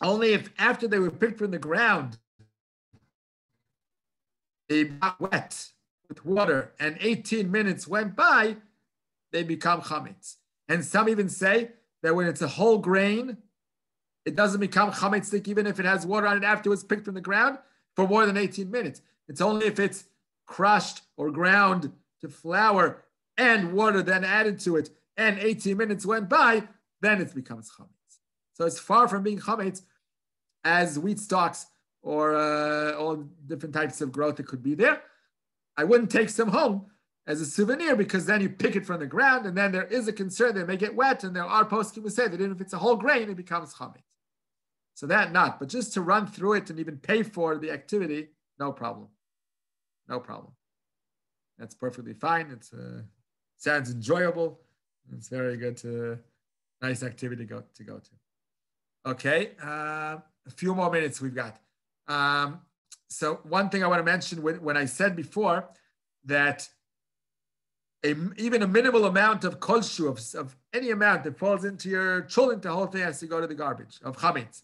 A: Only if after they were picked from the ground, they got wet with water and 18 minutes went by, they become chametz. And some even say that when it's a whole grain, it doesn't become chametzik even if it has water on it after it was picked from the ground for more than 18 minutes. It's only if it's crushed or ground to flour and water then added to it and 18 minutes went by, then it becomes chametz. So it's far from being chametz as wheat stalks or all different types of growth that could be there. I wouldn't take some home as a souvenir because then you pick it from the ground and then there is a concern they may get wet, and there are poskim who say that even if it's a whole grain, it becomes chametz. So that not, but just to run through it and even pay for the activity, no problem. No problem. That's perfectly fine. It sounds enjoyable. It's very good nice activity to go to. Okay, a few more minutes we've got. So one thing I want to mention when I said before that even a minimal amount of kolshu, of any amount that falls into your chulin, the whole thing has to go to the garbage of chametz.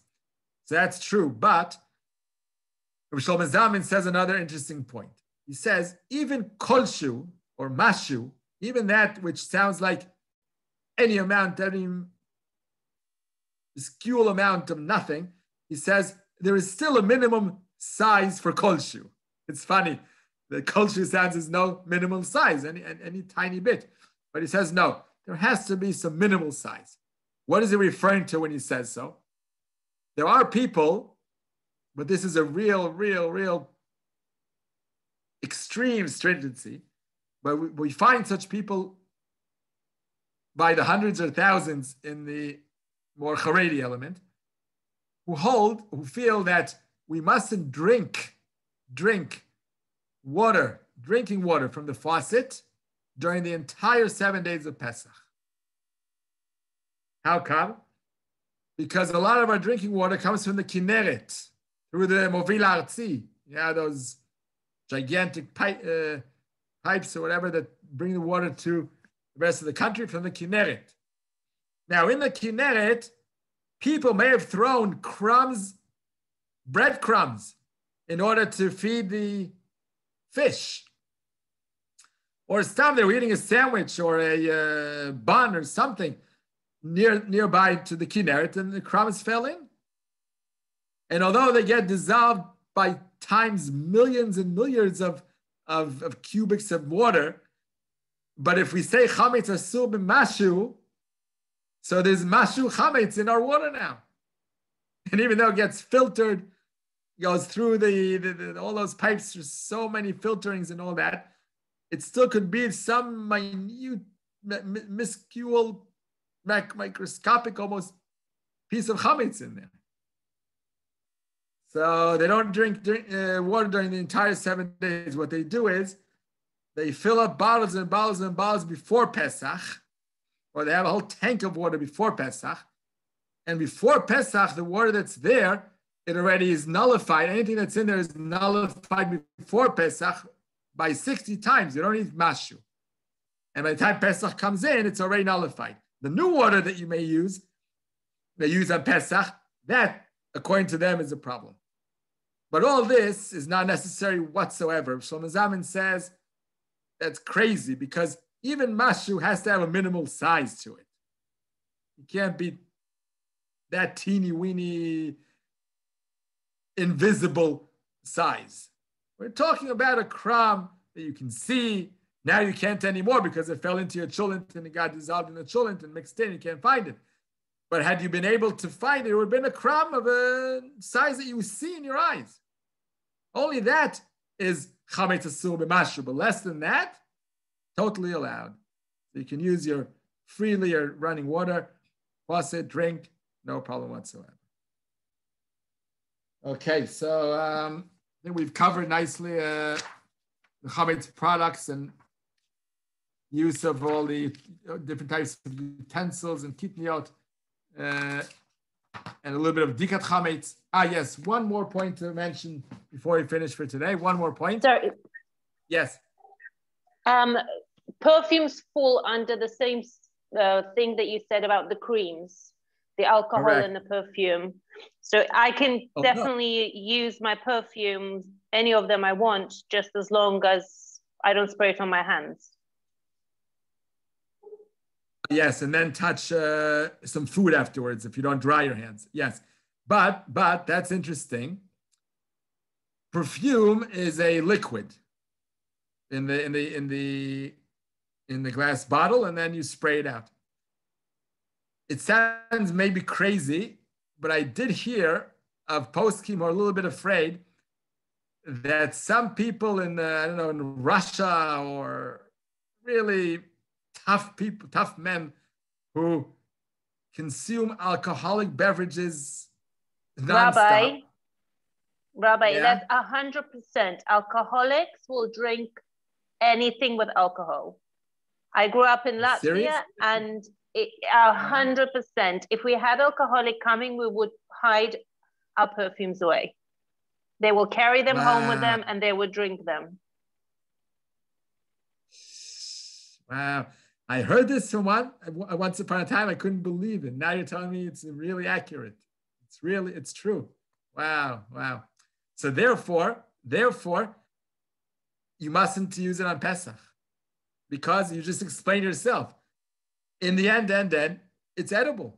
A: So that's true. But Rabbi Shlomo Zalman says another interesting point. He says even kolshu or mashu, even that which sounds like any amount, any skewal amount of nothing, he says there is still a minimum size for kolshu. It's funny. The kolshu sounds is no minimum size, any tiny bit. But he says, no, there has to be some minimal size. What is he referring to when he says so? There are people, but this is a real extreme stringency, but we find such people by the hundreds or thousands in the more Haredi element, who feel that we mustn't drinking water from the faucet during the entire 7 days of Pesach. How come? Because a lot of our drinking water comes from the Kinneret, through the Movil Artzi. Yeah, those gigantic pipes or whatever that bring the water to the rest of the country from the Kinneret. Now, in the Kinneret, people may have thrown breadcrumbs, in order to feed the fish. Or some they were eating a sandwich or a bun or something nearby to the Kinneret, and the crumbs fell in. And although they get dissolved by times millions and millions of cubics of water, but if we say chametz asur b'mashu, so there's mashu chametz in our water now. And even though it gets filtered, goes through the all those pipes, there's so many filterings and all that, it still could be some minute, minuscule, microscopic almost piece of chametz in there. So they don't drink water during the entire 7 days. What they do is they fill up bottles and bottles and bottles before Pesach, or they have a whole tank of water before Pesach, and before Pesach, the water that's there, it already is nullified. Anything that's in there is nullified before Pesach by 60 times. You don't need mashu. And by the time Pesach comes in, it's already nullified. The new water that you may use, they use on Pesach, that, according to them, is a problem. But all this is not necessary whatsoever. Shlomo Zalman says that's crazy because even mashu has to have a minimal size to it. It can't be that teeny weeny invisible size. We're talking about a crumb that you can see. Now you can't anymore because it fell into your cholent and it got dissolved in the cholent and mixed in. You can't find it. But had you been able to find it, it would have been a crumb of a size that you see in your eyes. Only that is chametz asur b'mashu, but less than that, totally allowed. So you can use your freely your running water, toss it, drink, no problem whatsoever. Okay, so I think we've covered nicely the chametz products and use of all the different types of utensils and kitniot, and a little bit of dikat chametz. Yes, one more point to mention before we finish for today. One more point.
B: Sorry.
A: Yes.
B: Perfumes fall under the same thing that you said about the creams, the alcohol
A: Correct.
B: and the perfume. So I can definitely use my perfumes, any of them I want, just as long as I don't spray it on my hands.
A: Yes, and then touch some food afterwards if you don't dry your hands. Yes, but that's interesting. Perfume is a liquid in the glass bottle, and then you spray it out. It sounds maybe crazy, but I did hear of poskim who are a little bit afraid that some people in in Russia or really tough people, tough men who consume alcoholic beverages nonstop.
B: Rabbi,
A: Yeah.
B: that's 100%. Alcoholics will drink anything with alcohol. I grew up in Latvia,
A: Serious?
B: and 100%. If we had alcoholic coming, we would hide our perfumes away. They will carry them home with them, and they would drink them.
A: Wow. I heard this from once upon a time. I couldn't believe it. Now you're telling me it's really accurate. It's true. Wow. So therefore, you mustn't use it on Pesach because you just explained yourself. In the end, it's edible.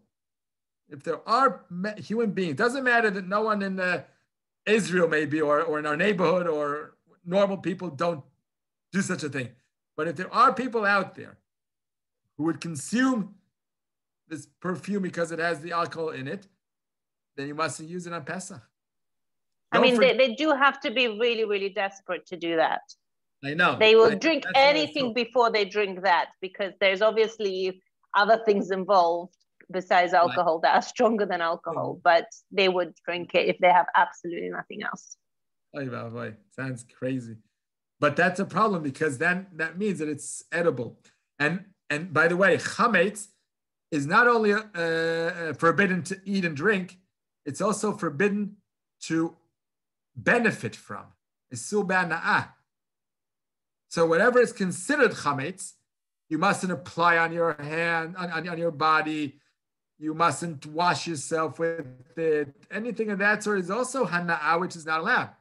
A: If there are human beings, doesn't matter that no one in Israel maybe or in our neighborhood or normal people don't do such a thing. But if there are people out there who would consume this perfume because it has the alcohol in it, then you mustn't use it on Pesach.
B: They do have to be really, really desperate to do that.
A: I know.
B: They will drink anything before they drink that because there's obviously other things involved besides alcohol that are stronger than alcohol, but they would drink it if they have absolutely nothing else.
A: Sounds crazy. But that's a problem because then that means that it's edible. And by the way, chametz is not only forbidden to eat and drink, it's also forbidden to benefit from. Isur be'ana'ah. So whatever is considered chametz, you mustn't apply on your hand, on your body. You mustn't wash yourself with it. Anything of that sort is also hana'ah, which is not allowed.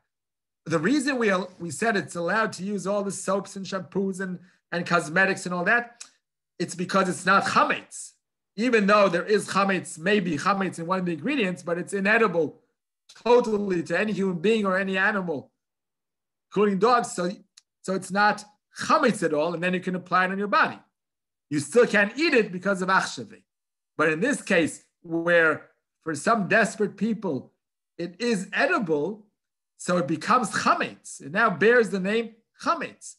A: The reason we said it's allowed to use all the soaps and shampoos and cosmetics and all that, it's because it's not chametz. Even though there is chametz, maybe chametz in one of the ingredients, but it's inedible totally to any human being or any animal, including dogs. So it's not chametz at all, and then you can apply it on your body. You still can't eat it because of achshaveh. But in this case, where for some desperate people, it is edible, so it becomes chametz. It now bears the name chametz.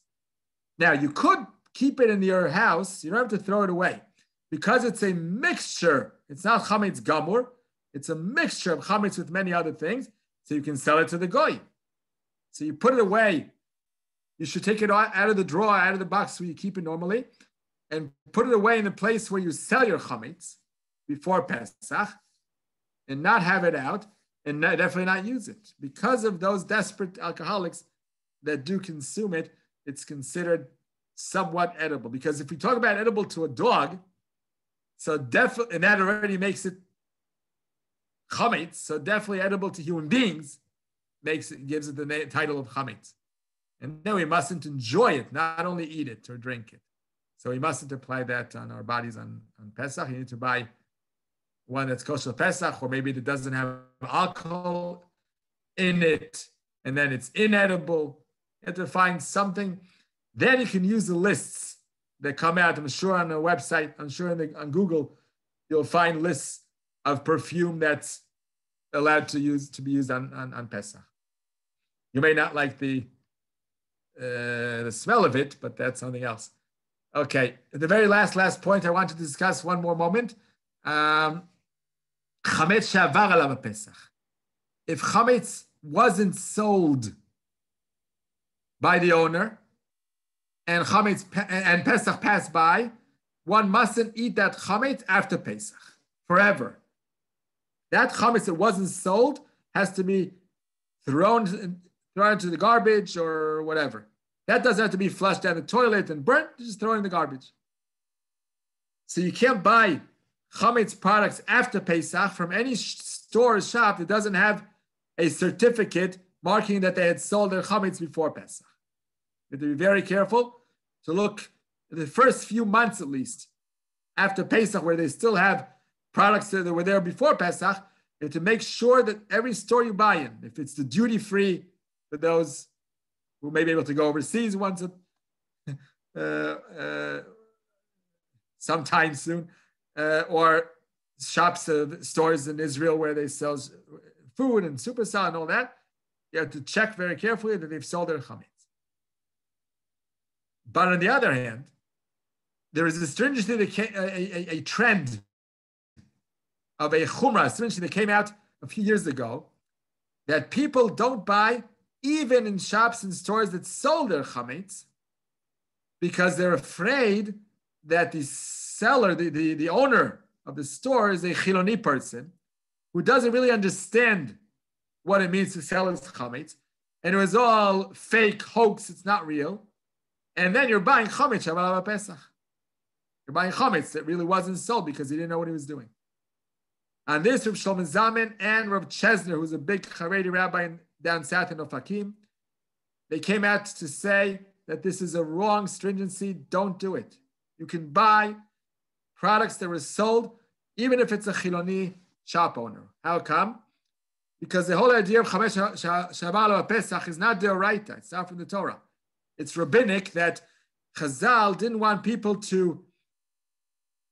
A: Now, you could keep it in your house. You don't have to throw it away. Because it's a mixture. It's not chametz gamur. It's a mixture of chametz with many other things. So you can sell it to the goy. So you put it away you should take it out of the drawer, out of the box where you keep it normally, and put it away in the place where you sell your chametz before Pesach, and not have it out, and definitely not use it. Because of those desperate alcoholics that do consume it, it's considered somewhat edible. Because if we talk about edible to a dog, so definitely, and that already makes it chametz, so definitely edible to human beings, gives it the title of chametz. And then we mustn't enjoy it, not only eat it or drink it. So we mustn't apply that on our bodies on Pesach. You need to buy one that's kosher Pesach, or maybe that doesn't have alcohol in it, and then it's inedible. You have to find something. Then you can use the lists that come out. I'm sure on the website, I'm sure on Google, you'll find lists of perfume that's allowed to be used on Pesach. You may not like the smell of it, but that's something else. Okay, the very last point I want to discuss one more moment. Chametz she'avar alav Pesach. If chametz wasn't sold by the owner and Pesach passed by, one mustn't eat that chametz after Pesach forever. That chametz that wasn't sold has to be thrown into the garbage or whatever. That doesn't have to be flushed down the toilet and burnt, just throw it in the garbage. So you can't buy chametz products after Pesach from any store or shop that doesn't have a certificate marking that they had sold their chametz before Pesach. You have to be very careful to look at the first few months, at least, after Pesach, where they still have products that were there before Pesach. You have to make sure that every store you buy in, if it's the duty-free for those who may be able to go overseas once sometime soon, or shops, stores in Israel where they sell food and supersal and all that, you have to check very carefully that they've sold their chametz. But on the other hand, there is a stringency a trend of a chumrah, stringency that came out a few years ago, that people don't buy even in shops and stores that sold their chametz, because they're afraid that the seller, the owner of the store, is a chiloni person who doesn't really understand what it means to sell his chametz, and it was all fake hoax, it's not real. And then you're buying chametz she'avar alav Pesach. You're buying chametz that really wasn't sold because he didn't know what he was doing. On this, Rav Shlomo Zalman and Rav Chesner, who's a big Haredi rabbi down south in Ofakim, they came out to say that this is a wrong stringency. Don't do it. You can buy products that were sold, even if it's a Chiloni shop owner. How come? Because the whole idea of chametz she'avar alav Pesach is not deoraita. It's not from the Torah. It's rabbinic that Chazal didn't want people to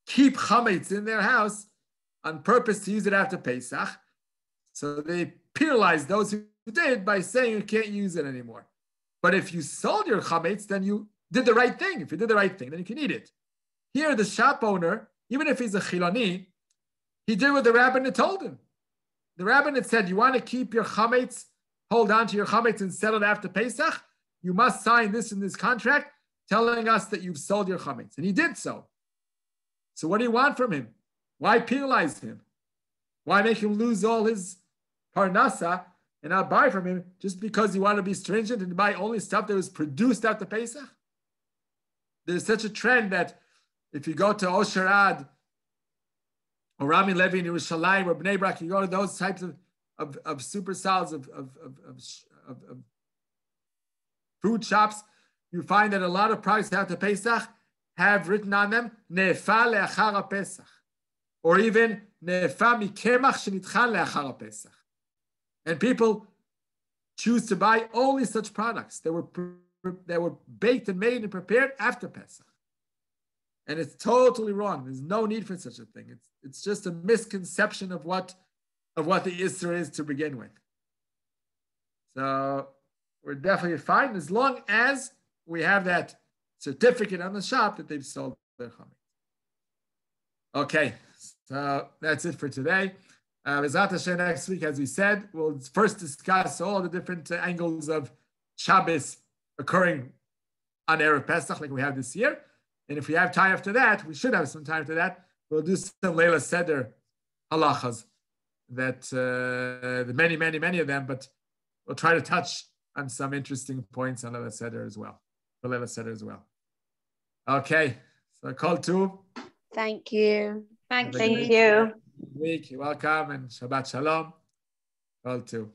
A: keep chametz in their house on purpose to use it after Pesach. So they penalized those who did by saying you can't use it anymore. But if you sold your chametz, then you did the right thing. If you did the right thing, then you can eat it. Here, the shop owner, even if he's a chiloni, he did what the rabbinate told him. The rabbinate said, you want to keep your chametz, hold on to your chametz and sell it after Pesach, you must sign this in this contract telling us that you've sold your chametz. And he did so. So what do you want from him? Why penalize him? Why make him lose all his parnasa and not buy from him just because you want to be stringent and buy only stuff that was produced after Pesach? There's such a trend that if you go to Osherad or Rami Levi in Yerushalayim or Bnei Brak, you go to those types of super sales of food shops, you find that a lot of products after Pesach have written on them Ne'efa le'achar Pesach, or even Ne'efa mikemach shenitchan le'achar Pesach. And people choose to buy only such products that were baked and made and prepared after Pesach. And it's totally wrong. There's no need for such a thing. It's just a misconception of what the Isser is to begin with. So we're definitely fine as long as we have that certificate on the shop that they've sold their chametz. Okay, so that's it for today. B'ezrat Hashem, next week, as we said, we'll first discuss all the different angles of Shabbos occurring on Erev Pesach like we have this year. And if we have time after that, we should have some time after that, we'll do some Leila Seder halachas, that the many of them, but we'll try to touch on some interesting points on Leila Seder as well. For Leila Seder as well. Okay, so call to.
C: Thank you.
B: Thank you.
A: Week. You're welcome, and Shabbat Shalom. Call to.